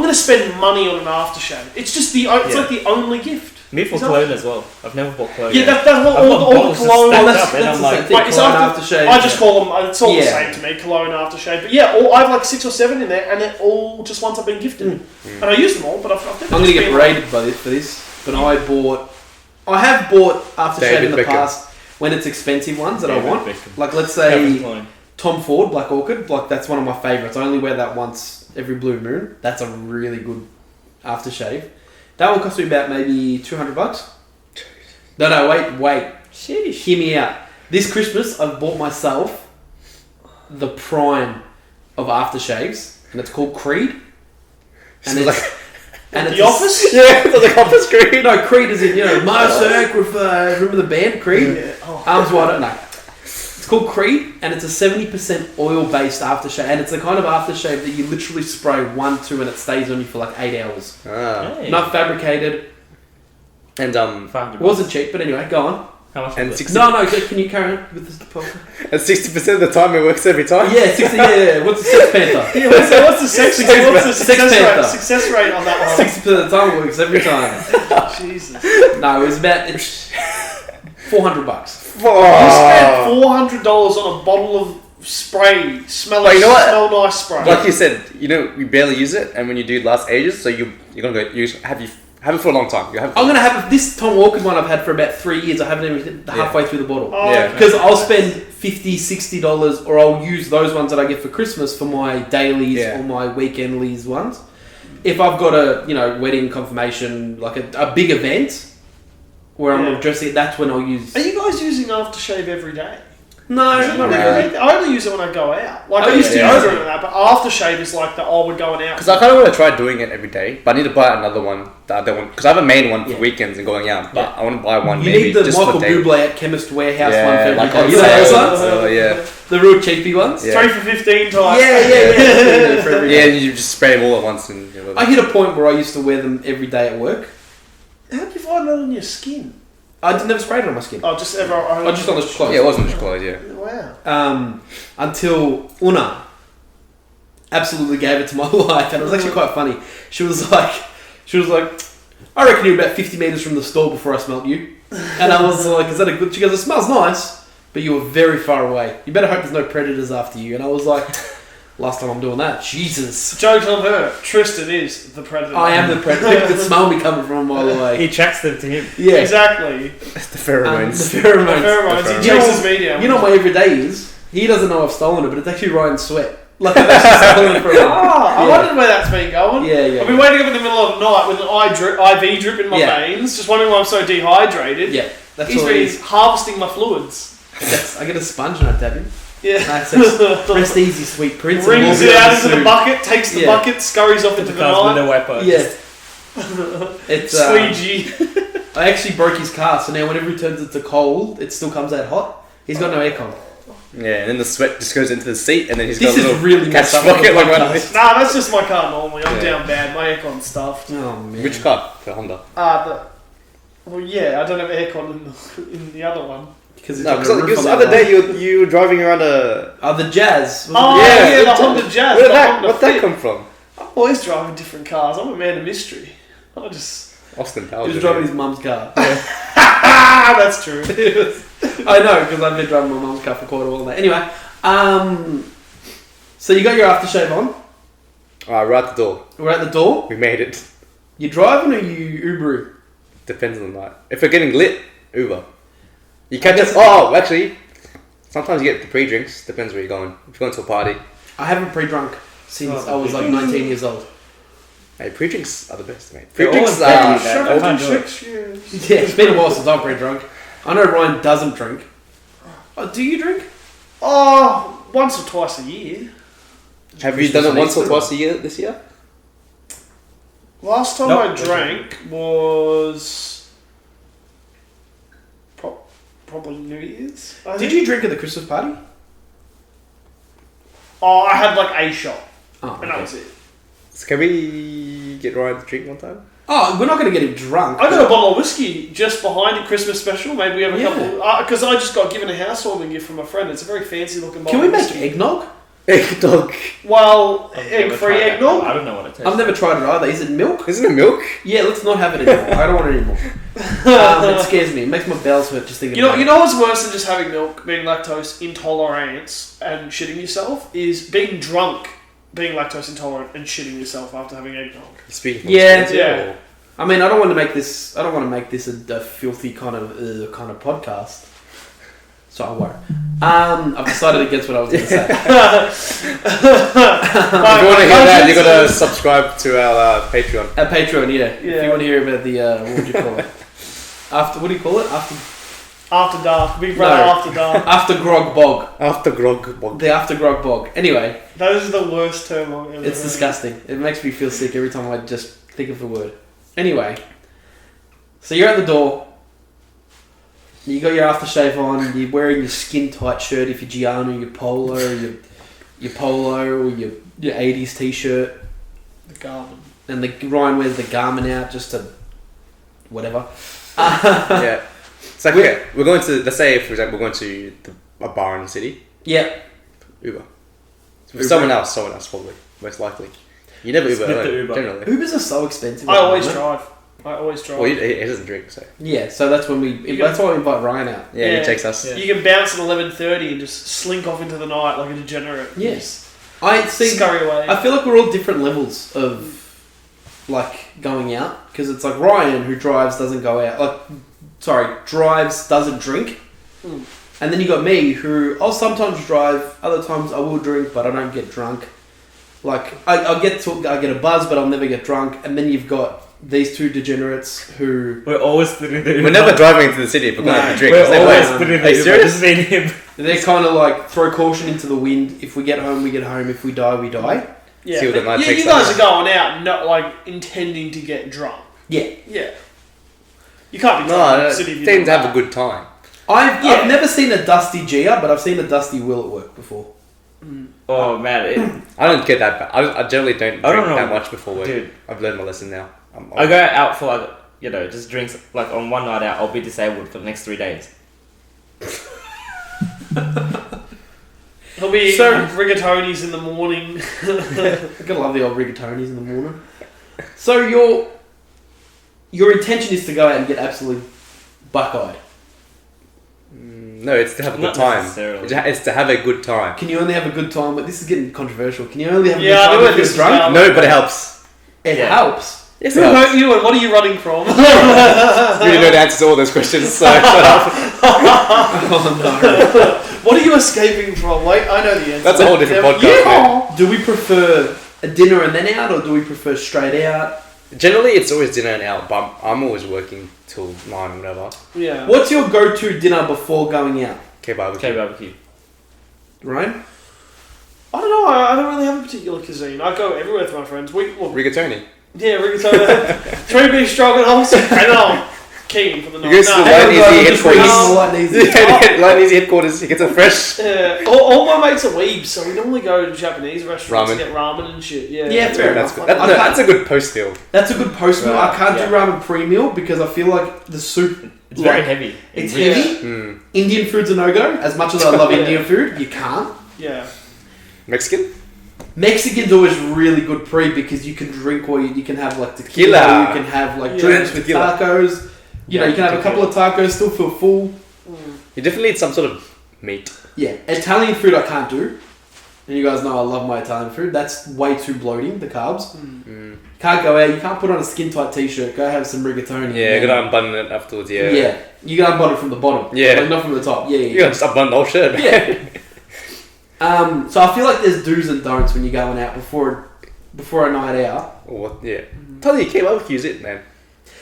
gonna spend money on an aftershave. It's just it's like the only gift. Me for Is that- cologne as well. I've never bought cologne. Yeah, that's what I've got all the bottles just cologne. stacked that's- up, and that's I'm the like, same thing. Like, it's Cologne after, aftershave, I just yeah. call them. It's all Yeah. the same to me. Cologne aftershave. But yeah, I have like 6 or 7 in there, and they're all just ones I've been gifted. And I use them all, but I've never I'm going to just get been berated by this for this, but I have bought aftershave David in the Beckham. past when it's expensive ones that I David want. Beckham. Like let's Calvin say Klein. Tom Ford Black Orchid, like that's one of my favourites. I only wear that once every blue moon. That's a really good aftershave. That one cost me about maybe $200. No, wait. Sheesh. Hear me out. This Christmas, I've bought myself the prime of aftershaves, and it's called Creed. And Smells it's, like- and The it's Office? Yeah, it's like office screen. No, Creed is in, my sacrifice. Remember the band Creed? Yeah. Oh. Arms wide open. No. It's called Creed, and it's a 70% oil-based aftershave, and it's the kind of aftershave that you literally spray 1-2 and it stays on you for like 8 hours. Hey. Not fabricated. And It wasn't cheap, but anyway, go on. How much? and was it? 60 No, can you carry on with this podcast? and 60% of the time it works every time. Yeah, 60. Yeah. What's the Sex Panther? Yeah, what's the success Panther. rate on that one? 60% of the time it works every time. Jesus. No, it was about it's $400. Oh. You spent $400 on a bottle of spray, smell nice spray. Like you said, you barely use it, and when you do, it lasts ages. So you're gonna go have it for a long time. I'm gonna have this Tom Walker one I've had for about 3 years. I haven't even hit halfway through the bottle. Oh, Yeah. Because I'll spend $50, $60, or I'll use those ones that I get for Christmas for my dailies or my weekendlies ones. If I've got a wedding confirmation, like a big event where I'm dressing, that's when I'll use. Are you guys using aftershave every day? No, not really. I only use it when I go out. Like I Oh, use yeah. deodorant and that, but aftershave is like we're going out. Because I kind of want to try doing it every day, but I need to buy another one. Because I have a main one for weekends and going out, but I want to buy one. You maybe need the just Michael for day. Bublé at Chemist Warehouse one for every like day. on You know those sale. ones? Oh, yeah. The real cheapy ones? Yeah. 3 for 15 type. Yeah. For every Yeah, day. and you just spray them all at once. And I hit a point where I used to wear them every day at work. How do you find that on your skin? I never sprayed it on my skin. Oh, just ever. I just on the clothes. yeah, it wasn't just clothes, yeah. Wow. Until Una absolutely gave it to my wife, and it was actually quite funny. She was like, I reckon you're about 50 metres from the store before I smelt you. And I was like, is that a good? She goes, it smells nice, but you were very far away. You better hope there's no predators after you. And I was like, last time I'm doing that, Jesus. Joke's on her. Tristan is the predator. I am the predator. People can smell me coming from a mile away. He tracks them to him. Yeah. Exactly. The pheromones. The pheromones. Pheromones. He chases me down. You know what my everyday is? He doesn't know I've stolen it, but it's actually Ryan's sweat. Like I've actually stolen it from him. I wondered where that's been going. Yeah. I've been waking up in the middle of the night with an IV drip in my veins, just wondering why I'm so dehydrated. Yeah, that's He's all it been is. harvesting my fluids. I get a sponge and I dab him. Yeah. Rest easy, sweet prince. Rings it out into the bucket, takes the bucket, scurries off into the Car's night. window wiper. Yeah. It's Squeegee. I actually broke his car, so now whenever he turns it to cold, it still comes out hot. He's got no aircon. Yeah, and then the sweat just goes into the seat, and then he's This got a is little really catch messed up. bucket like Podcast. one of these. Nah, that's just my car normally. I'm Yeah. down bad. My aircon's stuffed. Oh man. Which car? The Honda. Well, yeah, I don't have aircon in the other one. Because No, because the other day you were driving around a... the Jazz. Oh, Yeah, the Honda Jazz. Where'd the that, Honda where'd that Fit. come from? I'm always driving different cars. I'm a man of mystery. I just... Austin He Powers. was driving his mum's car. Ah, that's true. I know, because I've been driving my mum's car for quite a while now. Anyway, so you got your aftershave on. Alright, we're at the door. We're at the door. We made it. You driving or you Ubering? Depends on the night. If we're getting lit, Uber. You can't just... Oh, actually, sometimes you get the pre-drinks. Depends where you're going. If you're going to a party. I haven't pre-drunk since I was like 19 years old. Hey, pre-drinks are the best, mate. They're Pre-drinks all are... very bad. I can't do it. Yeah, it's been a while since I've pre-drunk. I know Ryan doesn't drink. Oh, do you drink? Oh, once or twice a year. Have you done it once or twice a year this year? Last time Nope. I drank was probably New Year's. I Did think. you drink at the Christmas party? Oh, I had like a shot, Oh, and that was it. So can we get Ryan to drink one time? Oh, we're not going to get him drunk. I got a bottle of whiskey just behind a Christmas special. Maybe we have a Yeah. couple. Because I just got given a housewarming gift from a friend. It's a very fancy looking bottle. Can we of make whiskey. eggnog? Eggnog. Well, I've never egg-free tried that. eggnog. I don't know what it tastes I've never tried it either. Is it milk? Isn't it milk? Yeah, let's not have it anymore. I don't want it anymore. It scares me. It makes my bowels hurt just thinking about You it. know what's worse than just having milk, being lactose intolerant and shitting yourself, is being drunk, being lactose intolerant and shitting yourself after having eggnog. Speaking Yeah, experience, yeah. or- I mean, I don't want to make this. I don't want to make this a filthy kind of podcast. So I won't. I've decided against what I was going to say. If you want to hear that, you got to subscribe to our Patreon. At Patreon, yeah. If Yeah. you want to hear about the what would you call it? What do you call it? After dark, Big Brother No. After Dark. After Grog Bog. After grog. Bog. The After Grog Bog. Anyway, That is the worst term I've ever it's heard. disgusting. It makes me feel sick every time I just think of the word. Anyway, so you're at the door. You got your aftershave on. You're wearing your skin tight shirt if you're Jeanu, your polo, your polo, or your 80s t-shirt. The Garmin. And Ryan wears the Garmin out just to whatever. Yeah. It's like, we're going to, let's say, for example, we're going to a bar in the city. Yeah. Uber. Someone else probably, most likely. You never Uber, Split the Uber. generally. Ubers are so expensive. I at the always moment. drive. Well, he doesn't drink, so. Yeah, so that's when that's why we invite Ryan out. Yeah, he takes us. Yeah. You can bounce at 11:30 and just slink off into the night like a degenerate. Yes. I see. Scurry away. I feel like we're all different levels of like going out because it's like Ryan who drives doesn't go out. Drives doesn't drink, and then you got me who I'll sometimes drive, other times I will drink, but I don't get drunk. Like I get a buzz, but I'll never get drunk. And then you've got these two degenerates who We're always splitting the Uber. We're never driving into the city if we're going to have a drink. We're There's no always way. splitting Are the you Uber. serious? Just need him. they're kind of like throw caution into the wind. If we get home, we get home. If we die, we die. Yeah, See what the but night you takes guys us. are going out not like intending to get drunk. Yeah. Yeah. You can't be drunk in No, the city if you tend do to have that. a good time. I've never seen a dusty Gia, but I've seen a dusty Will at work before. Oh man, I don't get that bad. I generally don't drink I don't know. that much before work. Dude. I've learned my lesson now. I go out for like just drinks like on one night out. I'll be disabled for the next 3 days. He'll be So- rigatonis in the morning. I gotta love the old rigatonis in the morning. So your intention is to go out and get absolutely buck-eyed. No, it's to have a good Not time. necessarily. It's to have a good time. Can you only have a good time? But this is getting controversial. Can you only have a Yeah, I good know time where if this you're is drunk? going. No, but it helps. It Yeah. helps. Yes, Who it helps. hurt you and what are you running from? You really know the answers to all those questions, so shut up. Oh What are you escaping from? Wait, I know the answer. That's a whole different podcast, Yeah. no! Do we prefer a dinner and then out, or do we prefer straight out? Generally, it's always dinner and out, but I'm always working till 9 or whatever. Yeah. What's your go-to dinner before going out? Okay, barbecue. Okay, barbecue. Ryan? I don't know. I don't really have a particular cuisine. I go everywhere with my friends. Rigatoni. Yeah, rigatoni. 3 beef stroganoffs, and I'm keen for the night. You go to the No, Light and Easy Just bring headquarters. in the Light and Easy. Light and Easy headquarters. He gets a fresh. all my mates are weebs, so we normally go to Japanese restaurants Ramen. to get ramen and shit. Yeah, Yeah, fair That's enough. good. I That's a good post meal. That's a good post meal. I can't Yeah. do ramen pre-meal because I feel like the soup. It's very like, heavy. It's rich. heavy. Indian food's a no-go. As much as I love Indian food, you can't. Yeah. Mexican? Mexican's always really good pre because you can drink or you can have like tequila, Tequila. you can have like Yeah. drinks with Tequila. tacos. You know, you can have a couple of tacos, still feel full. You definitely need some sort of meat. Yeah, Italian food I can't do. And you guys know I love my Italian food. That's way too bloating, the carbs. Can't go out, you can't put on a skin tight t-shirt, go have some rigatoni. Yeah, you gotta unbutton it afterwards, yeah. Yeah, you gotta unbutton it from the bottom. Yeah. Like, not from the top. Yeah, You gotta just unbutton the whole shirt, man. Yeah. So I feel like there's do's and don'ts when you're going out before a night out. Or what? Yeah. Tell you, barbecue's it, man.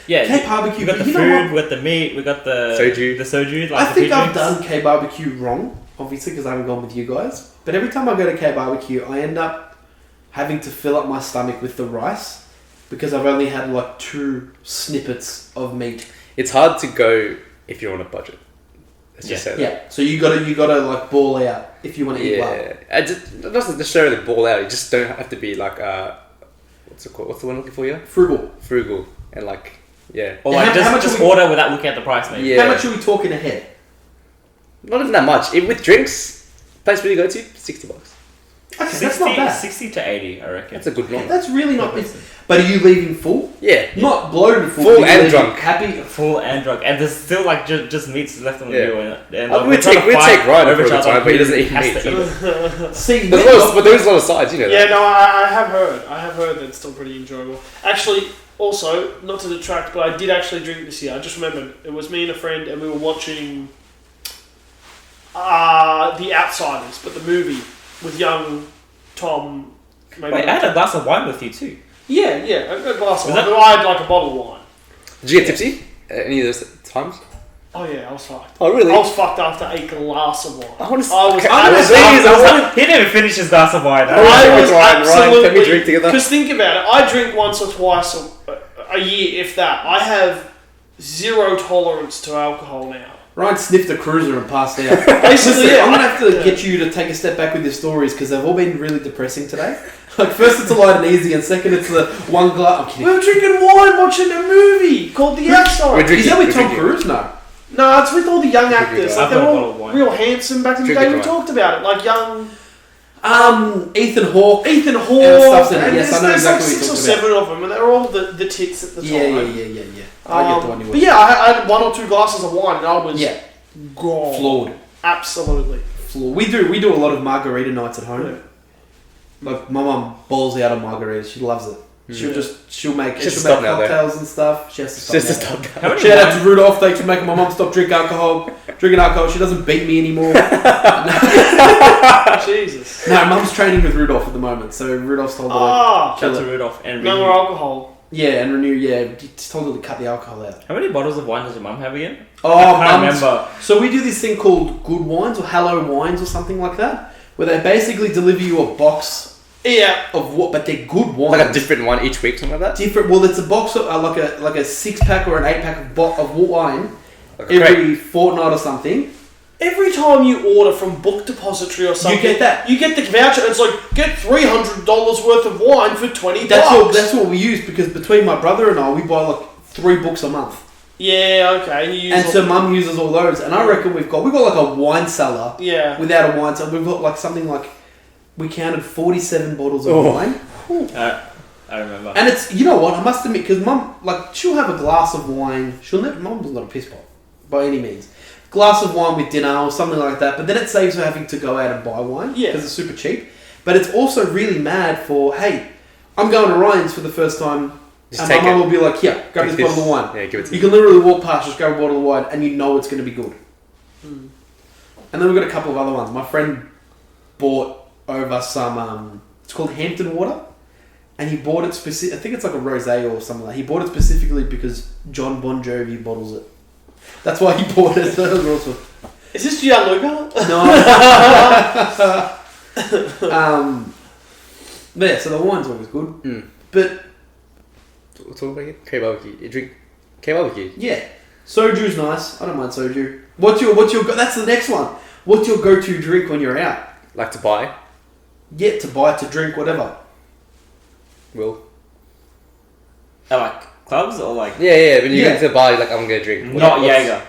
Yeah, K-barbecue, we got but the you know food, we got the meat, we got the Soju. The soju. Like I the think food I've drinks. done K-barbecue wrong, obviously, because I haven't gone with you guys. But every time I go to K-barbecue, I end up having to fill up my stomach with the rice because I've only had like 2 snippets of meat. It's hard to go if you're on a budget. Let's just say that. Yeah, so you gotta like ball out if you want to eat well. Yeah. It doesn't necessarily ball out. You just don't have to be like, what's it called? What's the one I'm looking for here? Frugal. Frugal. And like, yeah. Or Yeah, like how much just are we- order without looking at the price, mate. Yeah. How much are we talking ahead? Not even that much. With drinks, place where you go to, $60. Okay, that's not bad. 60 to 80, I reckon. That's a good one. That's really not bad. But are you leaving full? Yeah. Not bloated full. Full you're and leaving drunk. Happy. Full and drunk, and there's still like just meats left on the Yeah. grill, and We'd we're trying take to fight Ryan over for a each good other time, but he who doesn't eat has meat. to eat it. See, But there's a lot of sides, you know Yeah, that. no, I have heard. I have heard that it's still pretty enjoyable. Actually, also, not to detract, but I did actually drink this year. I just remembered. It was me and a friend, and we were watching The Outsiders, but the movie with young Tom. Maybe Wait, I had a glass of wine with you too. Yeah, a glass of Was wine. that- But I had like a bottle of wine. Did you get tipsy at any of those times? Oh yeah, I was fucked. Oh, really? I was fucked after a glass of wine. I want to. I was He didn't finish his glass of wine. I was Ryan, absolutely. can we drink together? Because think about it, I drink once or twice a year, if that. I have zero tolerance to alcohol now. Ryan sniffed a cruiser and passed out. Basically, yeah. I'm going to have to get you to take a step back with your stories because they've all been really depressing today. Like, first it's a light and easy, and second it's the one glass. We were drinking wine watching a movie called The Outside. Is that with Tom Cruise? No. No, it's with all the young actors. Like, they're I've got a bottle all of wine. real handsome back in the day. We talked about it. Like young... Ethan Hawke. Ethan Hawke. And stuff's in it. And Yes, I know there's exactly like what 6 you're or talking 7 of them, and they're all the tits at the time. Yeah. I get the one you But want. yeah, I had 1 or 2 glasses of wine, and I was gone. Flawed. Absolutely. Flawed. We do a lot of margarita nights at home. Yeah. Like, my mum balls out on margaritas. She loves it. She'll make stop now, cocktails and stuff. She has to stop. Just to now. stop. How many Shout out wine- to Rudolph. Thanks for making my mum stop drinking alcohol. She doesn't beat me anymore. Jesus. No, mum's training with Rudolph at the moment, so Rudolph's told her. Shout Chill out it. to Rudolph and No Renew. more alcohol. Yeah, and Renew. Yeah, just told her to cut the alcohol out. How many bottles of wine does your mum have again? Oh, I can't Mum's- remember. So we do this thing called Good Wines or Hello Wines or something like that, where they basically deliver you a box Yeah. of what, but they're good wines. Like a different one each week, something like that. Different. Well, it's a box of like a 6-pack or an 8-pack of wine Like a every fortnight or something. Every time you order from Book Depository or something, get that. You get the voucher. It's like get $300 worth of wine for $20. That's what we use because between my brother and I, we buy like 3 books a month, Yeah. Okay. You use and all- so Mum uses all those. And I reckon we've got like a wine cellar Yeah. without a wine cellar. We've got like something like we counted 47 bottles of wine. I remember. And it's, you know what, I must admit, because Mum, like, she'll have a glass of wine. Mum's not a piss pot, by any means. Glass of wine with dinner or something like that, but then it saves her having to go out and buy wine. Yeah. Because it's super cheap. But it's also really mad for, hey, I'm going to Ryan's for the first time, Just and take my mum it. will be like, yeah, grab Take this bottle of wine. Yeah, give it to You me. can literally walk past, just grab a bottle of wine, and you know it's going to be good. And then we've got a couple of other ones. My friend bought over some, it's called Hampton Water. And he bought it I think it's like a rosé or something like that. He bought it specifically because John Bon Jovi bottles it. That's why he bought it. That was awesome. Is this Gianluca? No. But yeah, so the wine's always good. But What's all about it? K-barbecue. You drink K-barbecue? yeah, soju's nice. I don't mind soju. What's your that's the next one. What's your go-to drink when you're out? Like to buy? Yeah, to buy, to drink, whatever. Will? Like clubs or like Yeah. When you Yeah. go to the bar, you're like, I'm gonna drink. not What's- Jaeger.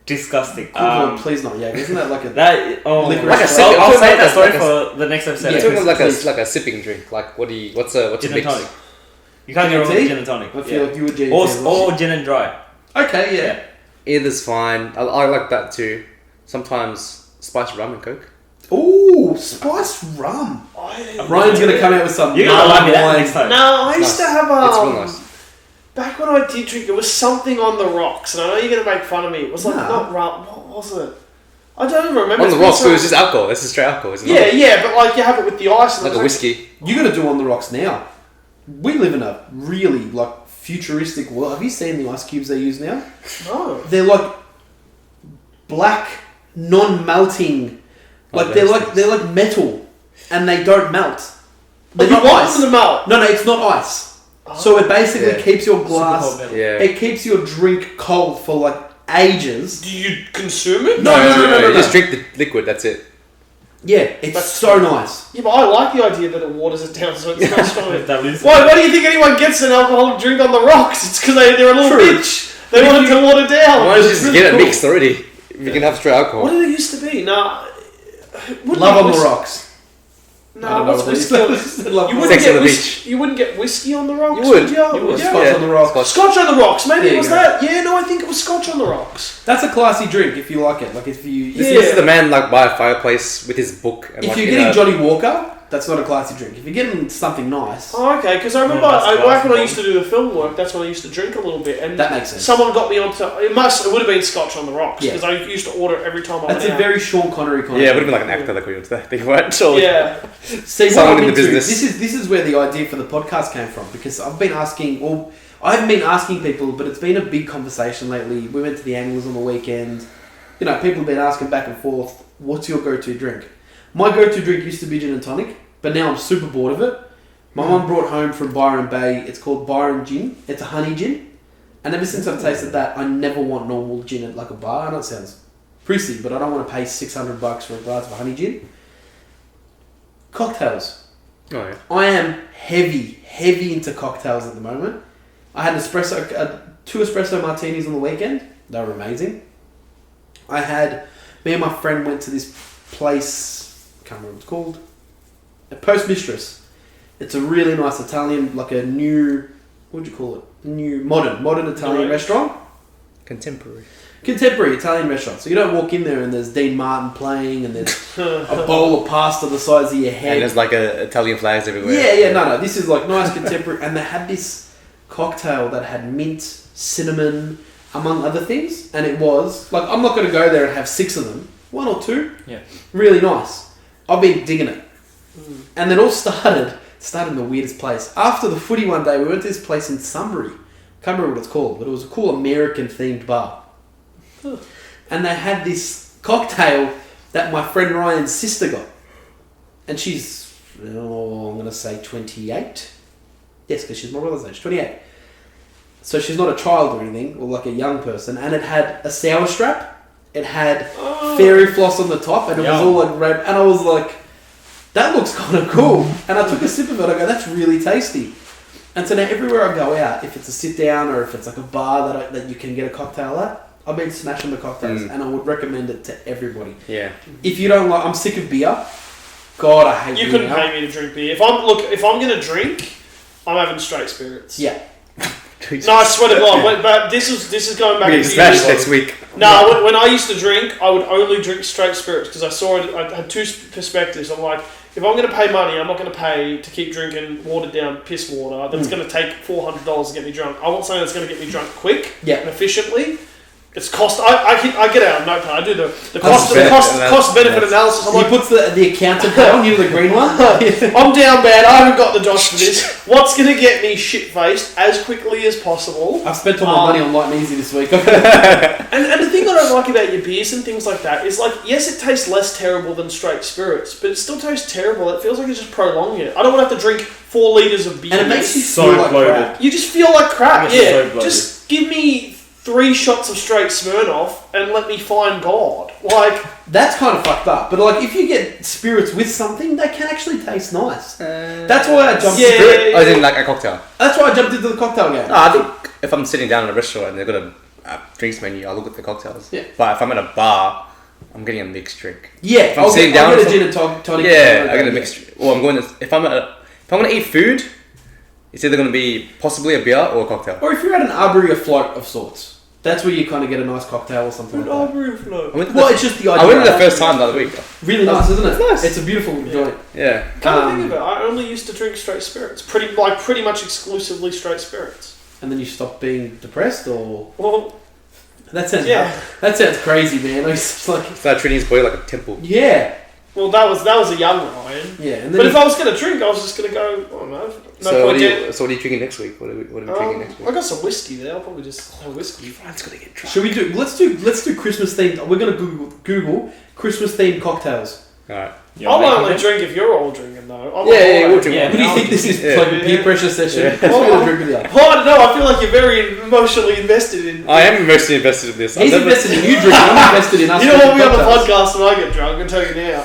Disgusting. Good Lord, please not Jaeger. Isn't that like a... That Licorice. Like a I'll, sip- I'll like save a- that story like for the next episode. I'm talking like please. a sipping drink. Like what's a Gin and mix? tonic. You can't get wrong Tea? with gin and tonic. I feel like you would Or gin and dry. Okay, yeah. Either's fine. I like that too. Sometimes spiced rum and coke. Ooh, spiced rum. Ryan's going to come out with some... You're gonna like me that wine. next time. No, I used to have It's real nice. back when I did drink, it was something on the rocks, and I know you're gonna make fun of me. It was like Nah. not rum. What was it? I don't even remember. On the It's been rocks, so- it was just alcohol. This is straight alcohol, isn't Yeah, it? yeah, but like you have it with the ice. And Like it a was whiskey. You're going to do On the Rocks now. We live in a really, like, futuristic world. Have you seen the ice cubes they use now? No. They're like black, non-melting. Like those they're like metal, and they don't melt. But They're you not want ice. them to melt. No, it's not ice. So it basically Yeah. keeps your Super glass. cold metal. Yeah. It keeps your drink cold for like ages. Do you consume it? No. You just drink the liquid. That's it. Yeah, it's That's so nice. Yeah, but I like the idea that it waters it down so it's not strong. That is- Why do you think anyone gets an alcoholic drink on the rocks? It's because they're a little True. bitch. They want it to water down. Why don't you it's just really get it cool. mixed already? You can have straight alcohol. What did it used to be? No. Love on the rocks. I No, don't know what's what it is. whiskey? Love You on the wouldn't Sex get on the whiskey. You wouldn't get whiskey on the rocks. You would. You? You would. Yeah. Scotch on the rocks. Scotch. Scotch on the rocks. Maybe There it you was go. that. Yeah, no, I think it was Scotch on the rocks. That's a classy drink if you like it. Like if you This Yeah. is the man like by a fireplace with his book. And if like you're in getting a- Johnny Walker, that's not a classy drink. If you're getting something nice, Oh, okay, because I remember Yeah, that's back when I classy. used to do the film work, that's when I used to drink a little bit, and that makes sense. someone got me onto it would have been Scotch on the rocks Yeah. because I used to order it every time I That's went a out. very Sean Connery kind Yeah, it of would have been like an actor that got you into that. They weren't sure. Yeah, See, what someone I'm in the into, business. this is where the idea for the podcast came from because I've been asking, well, I haven't been asking people, but it's been a big conversation lately. We went to the Anglers on the weekend. You know, people have been asking back and forth, what's your go-to drink? My go-to drink used to be gin and tonic, but now I'm super bored of it. My mum brought home from Byron Bay, it's called Byron Gin. It's a honey gin. And ever since I've tasted that, I never want normal gin at like a bar. I know it sounds prissy, but I don't want to pay $600 for a glass of honey gin. Cocktails. Oh, yeah. I am heavy into cocktails at the moment. I had two espresso martinis on the weekend. They were amazing. Me and my friend went to this place, I can't remember what it's called, a Post Mistress. It's a really nice Italian, like a new, what would you call it? New, modern Italian restaurant. Contemporary Italian restaurant. So you don't walk in there and there's Dean Martin playing and there's a bowl of pasta the size of your head. And there's like Italian flags everywhere. Yeah, no. This is like nice contemporary. And they had this cocktail that had mint, cinnamon, among other things. And it was, like, I'm not going to go there and have 6 of them. 1 or 2. Yeah. Really nice. I've been digging it. And then all started in the weirdest place. After the footy one day, we went to this place in Sunbury. Can't remember what it's called, but it was a cool American-themed bar. And they had this cocktail that my friend Ryan's sister got. And she's, I'm going to say 28. Yes, because she's my brother's age, 28. So she's not a child or anything, or like a young person. And it had a sour strap. It had fairy floss on the top, and it was all like red. And I was like, that looks kind of cool. And I took a sip of it. I go, that's really tasty. And so now everywhere I go out, if it's a sit down or if it's like a bar that you can get a cocktail at, I've been smashing the cocktails, and I would recommend it to everybody. Yeah. If you don't like, I'm sick of beer. God, I hate beer. You couldn't pay me to drink beer. If I'm gonna drink, I'm having straight spirits. Yeah. No, I swear to God. But this is going back. We get smashed next week. No, when I used to drink, I would only drink straight spirits because I saw it. I had 2 perspectives. I'm like, if I'm going to pay money, I'm not going to pay to keep drinking watered down piss water that's going to take $400 to get me drunk. I want something that's going to get me drunk quick and efficiently. It's cost. I get out of notepad. I do the cost benefit analysis. He puts the accountant down. You know, the green one. I'm down bad. I haven't got the dosh for this. What's going to get me shit faced as quickly as possible? I've spent all my money on light and easy this week. and the thing I don't like about your beers and things like that is, like, yes, it tastes less terrible than straight spirits, but it still tastes terrible. It feels like it's just prolonging it. I don't want to have to drink 4 litres of beer. And it makes you so feel like bloated. crap. You just feel like crap. Yeah, so just give me 3 shots of straight Smirnoff and let me find God. Like, that's kind of fucked up. But like, if you get spirits with something, they can actually taste nice. That's why I jumped. I didn't like a cocktail. That's why I jumped into the cocktail game. No, I think if I'm sitting down in a restaurant and they've got a drinks menu, I look at the cocktails. Yeah. But if I'm at a bar, I'm getting a mixed drink. Yeah, If I'm sitting down, I'll get a gin and tonic. Yeah, I get a mixed. Or I'm going to if I'm going to eat food, it's either going to be possibly a beer or a cocktail. Or if you're at an arbory afloat of sorts. That's where you kind of get a nice cocktail or something like that. Well, it's just the idea. I went there the first time the other week. Really nice, isn't it? It's nice. It's a beautiful joint. Yeah. come to think of it, I only used to drink straight spirits. Pretty much exclusively straight spirits. And then you stop being depressed, or Well, that sounds crazy, man. It's like, Start treating his body like a temple. yeah, well, that was a young Ryan. yeah. And then But if I was going to drink, I was just going to go, I don't know. So what are you drinking next week? What are we drinking next week? I got some whiskey there. I'll probably just have whiskey. Ryan's gonna get drunk. should we do? Let's do Christmas themed. We're gonna Google Christmas themed cocktails. Alright. I'll only drink if you're all drinking, though. We'll drink. Yeah. What do you think this is? Yeah. Like a peer pressure session? Yeah. What's gonna drink with you? Oh, I don't know. I feel like you're very emotionally invested in. I am mostly invested in this. He's invested in you drinking. I'm invested in us. You don't want me on the drinking podcast when I get drunk. I tell you now.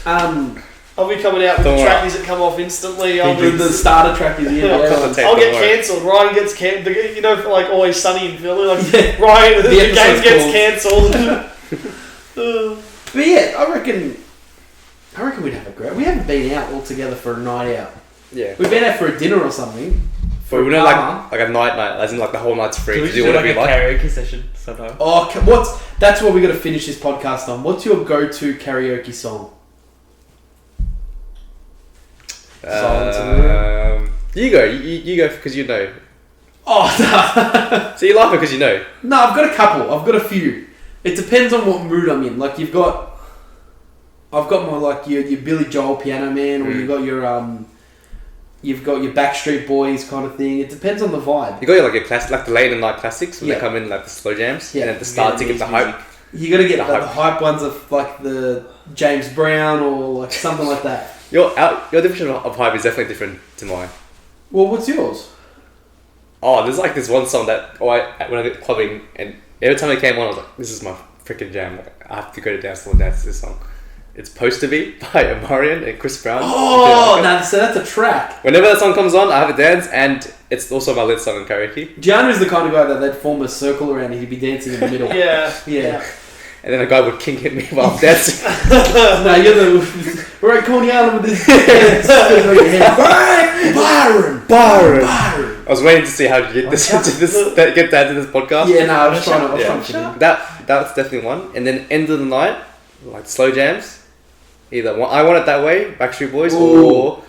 cocktails. I'll be coming out with Don't the worry. trackies that come off instantly. I'll The starter track is in. I'll commentate. I'll get Don't worry. cancelled. Ryan gets cancelled. You know, for like Always Sunny in Philly, like Yeah. Ryan, the game episode's gets called- cancelled. But yeah, I reckon we'd have a great. We haven't been out all together for a night out. Yeah. We've been out for a dinner or something. But we don't like a night, as in like the whole night's free. Do we To do do whatever like you a like. karaoke session sometime? Oh, that's what we're gonna finish this podcast on. What's your go-to karaoke song? Silence in the room. You go. You go because you know. Oh no. So you laugh because you know. No, I've got a couple. I've got a few. It depends on what mood I'm in. Like I've got my like your Billy Joel Piano Man, or you've got your Backstreet Boys kind of thing. It depends on the vibe. You got your classic, like the late and night classics when Yeah. they come in like the slow jams, Yeah. and at the start to get the hype. You got to get The the hype ones of like the James Brown or like something like that. Your definition of hype is definitely different to mine. Well, what's yours? Oh, there's like this one song that when I did clubbing, and every time it came on, I was like, this is my freaking jam. Like, I have to go to dance floor and dance to this song. It's Supposed to Be by Amarian and Chris Brown. Oh, so that's a track. Whenever that song comes on, I have a dance, and it's also my lead song in karaoke. Jeanu is the kind of guy that they'd form a circle around and he'd be dancing in the middle. Yeah. And then a guy would king hit me while I'm dancing. No, you're the... We're at Coney Island with this... Byron! I was waiting to see how you get this get that to this podcast. Yeah, no, I was trying to... That's definitely one. And then End of the Night, like slow jams. Either I Want It That Way, Backstreet Boys, or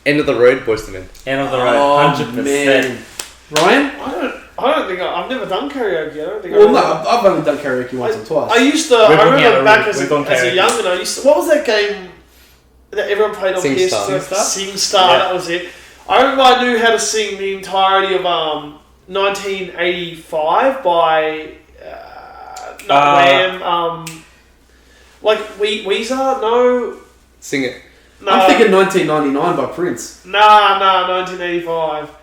End of the Road, Boyz II Men. End of the Road, 100%. Man. Ryan? I don't think I've never done karaoke. I don't think. Well, no, I've only done karaoke once or twice. I used to. I remember back as a young, and I used to. What was that game that everyone played on PS2? SingStar. That was it. I remember I knew how to sing the entirety of 1985 by Wham. Like Weezer. No. Sing it. No. I'm thinking 1999 by Prince. Nah, 1985.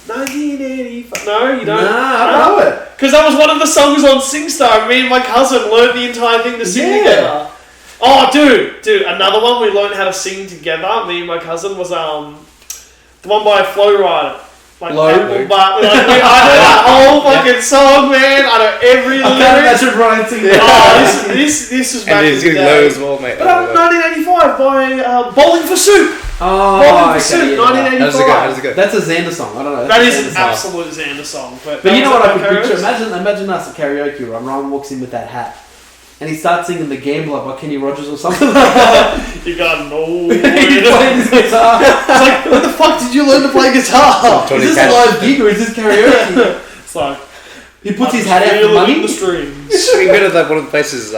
1985. No, you don't. Nah, I don't know it. Because that was one of the songs on SingStar. Me and my cousin learned the entire thing to sing together. Oh, dude, another one we learned how to sing together. Me and my cousin was the one by Flow Rider. Like Apple, but I know that whole fucking song, man. I know every lyric. I can't imagine Ryan singing. Oh, this was back in the day. And he's getting low as well, mate. But 1985 by Bowling for Soup. Oh, Bowling for Soup, 1985. How does it go? That's a Xander song. I don't know. That is an absolute Xander song. But you know what I could picture? Imagine us at karaoke, right? Ryan walks in with that hat. And he starts singing The Gambler by Kenny Rogers or something like that. You got no He's playing his guitar. It's like, when the fuck did you learn to play guitar? Is this a live gig or is this karaoke? It's like... He puts his hat out for money. The strings. We go to like one of the places,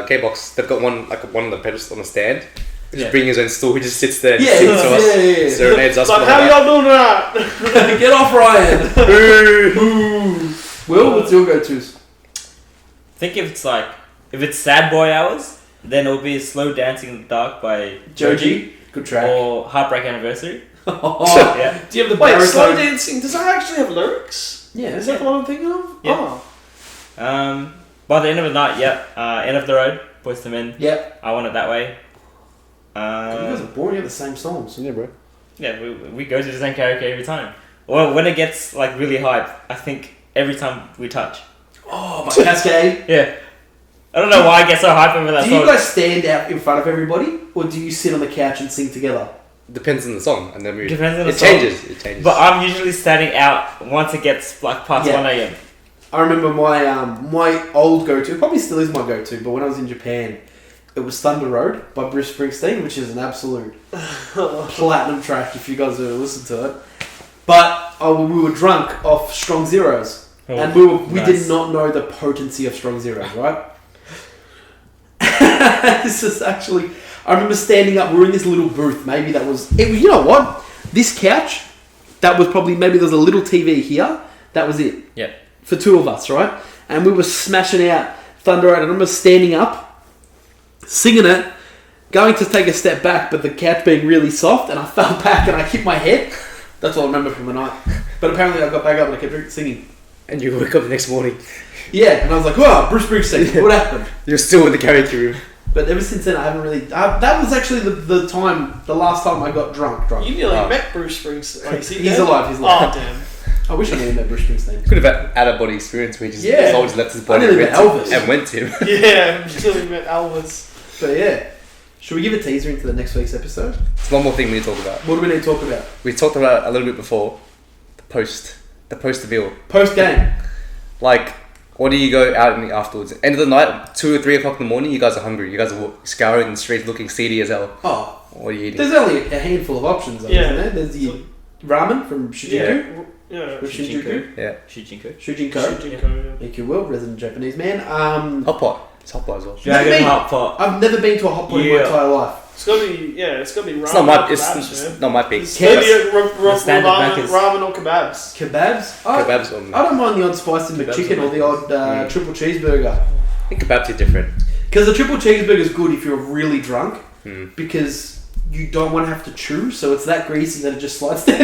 K-Box, they've got one on the pedestal on the stand. Just bring his own stool, he just sits there and sings to us. Serenades us. Like, how y'all doing that? Get off, Ryan. Will, what's your go-tos? I think if it's Sad Boy Hours, then it'll be Slow Dancing in the Dark by Joji. Good track. Or Heartbreak Anniversary. Yeah. Do you have the Wait, Slow Dancing, does that actually have lyrics? Yeah. Is that the one I'm thinking of? Yeah. Oh. By the End of the Night, End of the Road, Boyz II Men. Yep. I Want It That Way. You guys are boring, you have the same songs. Yeah, bro. Yeah, we go to the same karaoke every time. Well, when it gets like really hype, I think every time we touch. Oh, by Cascade. Yeah. I don't know why I get so hyped over that song. Do you guys stand out in front of everybody? Or do you sit on the couch and sing together? Depends on the song and the mood. Depends on the song. It changes. But I'm usually standing out once it gets like past 1 a.m. I remember my old go-to, probably still is my go-to, but when I was in Japan, it was Thunder Road by Bruce Springsteen, which is an absolute platinum track if you guys have ever listened to it. But we were drunk off Strong Zeros. Oh, and we did not know the potency of Strong Zeros, right? This is actually... I remember standing up, we were in this little booth, maybe that was... You know what? This couch, that was probably... Maybe there was a little TV here. That was it. Yeah. For two of us, right? And we were smashing out Thunder Road. I remember standing up, singing it, going to take a step back, but the couch being really soft, and I fell back and I hit my head. That's all I remember from the night. But apparently I got back up and I kept singing. And you woke up the next morning. Yeah, and I was like, "Wow, Bruce Springsteen, what happened?" You're still in the karaoke room. But ever since then, I haven't really... that was actually the last time I got drunk. You nearly met Bruce Springsteen. Like, he's alive. Oh, damn. I wish I nearly met Bruce Springsteen. Could have had a body experience where he just soul just left his body and went to him. Yeah, nearly met Elvis. But yeah. Should we give a teaser into the next week's episode? There's one more thing we need to talk about. What do we need to talk about? We talked about it a little bit before. The post meal. Post-game. Like... What do you go out and afterwards? End of the night, 2 or 3 o'clock in the morning, you guys are hungry. You guys are scouring the streets looking seedy as hell. Oh. What are you eating? There's only a handful of options, though, isn't there? There's the ramen from Shinjuku. Yeah. Shinjuku. Yeah. Shujinko. Thank you, Will, resident Japanese man. Hot pot. It's hot pot as well. Dragon hot pot. I've never been to a hot pot in my entire life. It's gotta be ramen. It's not my pick. It's gotta be ramen or kebabs. Kebabs? Kebabs. I don't mind the odd spicy McChicken or the odd triple cheeseburger. I think kebabs are different. Because the triple cheeseburger is good if you're really drunk, because you don't want to have to chew, so it's that greasy that it just slides down.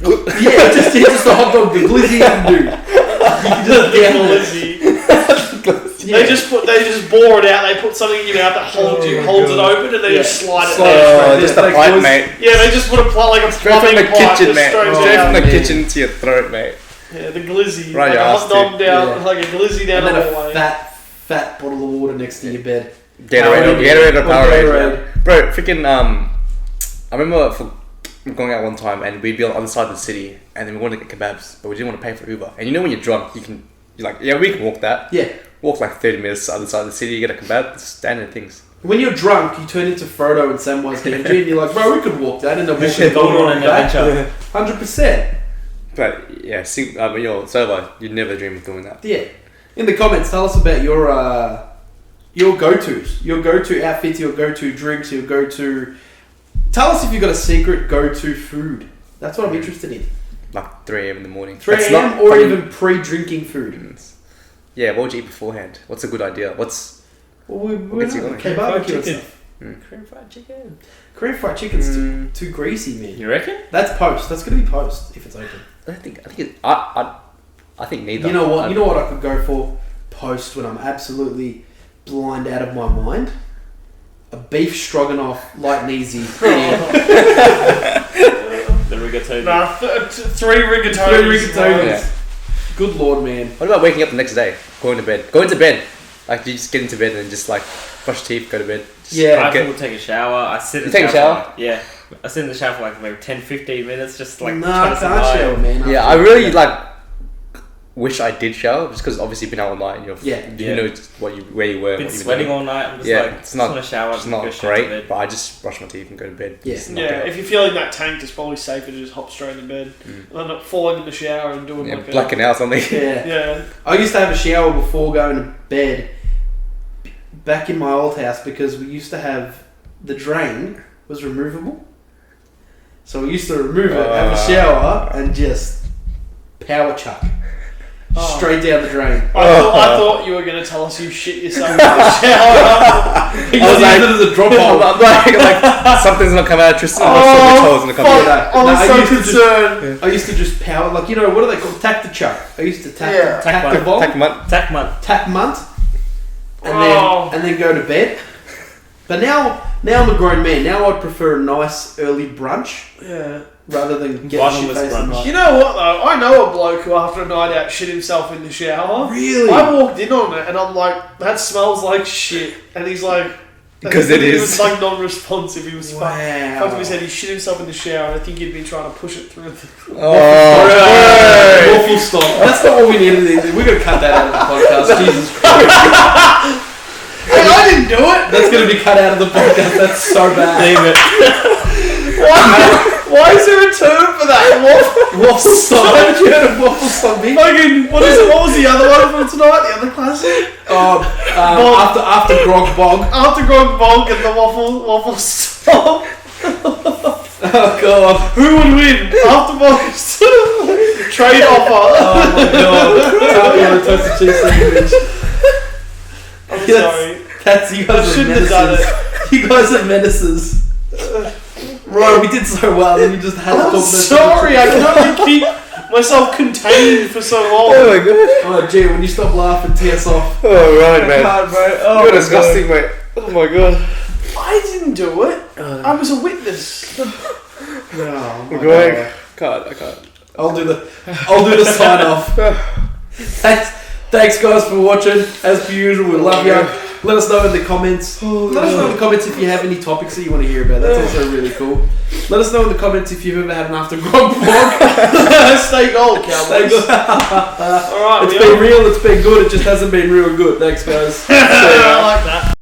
Yeah, just a hot dog, the glizzy and dude. You can just get Glizzy. Yeah. They just bore it out. They put something in your mouth that holds it open, and they just slide it Slide down. it. Just Yeah, a like pipe, those- mate. Yeah, they just put like a Straight from the plumbing pipe kitchen, just mate. straight Straight down. from the Yeah. kitchen to your throat, mate. Yeah, the glizzy. Right, like your a ass, hot dog down, Yeah. like a glizzy down And the then hallway. a fat bottle of water next to your bed. Gatorade or Powerade. Gatorade. Bro, freaking, I remember going out one time and we'd be on the other side of the city and then we wanted to get kebabs, but we didn't want to pay for Uber. And you know when you're drunk, you're like, yeah, we can walk that. Yeah. Walk like 30 minutes to the other side of the city, you get a kebab, it's standard things. When you're drunk, you turn into Frodo and Samwise Gamgee, and you're like, bro, we could walk that, and they're walking Going on an adventure. 100%. But yeah, when you're sober, you'd never dream of doing that. Yeah. In the comments, tell us about your go-tos, your go-to outfits, your go-to drinks, your go-to. Tell us if you've got a secret go-to food. That's what I'm interested in. Like 3 a.m. in the morning. 3 That's a.m. not or funny. even pre-drinking food. Yeah, what would you eat beforehand? What's a good idea? Well, we're gets you not going? okay, barbecue and Chicken. stuff. Cream fried chicken. Korean fried chicken's too greasy, man. You reckon? That's post. That's gonna be post if it's open. I think neither. You know what? You know what I could go for post when I'm absolutely blind out of my mind. A beef stroganoff, light and easy. The rigatoni. Nah, 3 rigatonis. 3 rigatonis. Yeah. Good lord, man. What about waking up the next day? Going to bed. Like, you just get into bed and just like brush teeth, go to bed. Just Yeah. I get- will take a shower. I sit. You take a shower? Yeah. I sit in the shower for like maybe 10-15 minutes, just like Nah, I trying to can't survive. shower, man. Yeah, I really like wish I did shower just because obviously you've been out all night and you Yeah. know just where you were. Been what you were sweating doing. all night. I'm just Yeah, like, it's just not- want to shower. It's and go not straight to great, bed. but I just brush my teeth and go to bed. Yeah. Just knock Yeah, it out. if you're feeling that tanked, it's probably safer to just hop straight in bed and not falling in the shower and doing Yeah, like blacking out something. Yeah. Yeah. I used to have a shower before going to bed back in my old house because we used to have the drain was removable. So we used to remove it, have a shower, and just power chuck straight down the drain. I thought you were going to tell us you shit yourself in the shower. You I was just like- use it as a drop hole. I'm like something's not coming out of Tristan. Oh, Or coming out. I was No, I so used to concerned. I used to just power, like, you know, what are they called? Tack the chuck. I used to tack, Yeah. tack Tack the one. ball, Tack month. tack munt, and Oh. then go to bed. But now I'm a grown man. Now I'd prefer a nice early brunch Yeah. rather than get Bottomless shit faced at brunch. night. You know what though? I know a bloke who after a night out shit himself in the shower. Really? I walked in on it and I'm like, that smells like shit. And he's like, Because it he is. was like non-responsive. He was Wow. fucked up his head. He shit himself in the shower. And I think he'd been trying to push it through. Oh, Waffle stop. That's not what we needed. We're gonna cut that out of the podcast. Jesus Christ. Hey, I didn't do it. That's gonna be cut out of the podcast. That's so bad. Leave it. Why is there a term for that? Waffle stop. Haven't you heard of waffle stop? Big? Fucking, what was the other one from tonight? The other classic? After grog bog. After Grog Bog and the waffle stop. Oh god. Who would win? After Bog trade offer. Oh my god. Tell me on a toasted cheese sandwich. I'm Yes. sorry. That's you I guys are shouldn't have done menaces. You guys are menaces. Right, we did so well, then you just had to I'm talk sorry, I can only keep myself contained for so long. oh my god. Oh, gee, when you stop laughing, tee us off. Oh right, man. God, bro. Oh, You're my disgusting, mate. Oh my god. I didn't do it. I was a witness. Oh, my I'm going. God. I can't. I'll do the sign off. Thanks guys for watching. As per usual, we love you. Let us know in the comments. Let us know in the comments if you have any topics that you want to hear about. That's also really cool. Let us know in the comments if you've ever had an after grog vlog. Stay gold, Cowboys. Stay good. Alright, It's been real, it's been good, it just hasn't been real good. Thanks guys. I like that.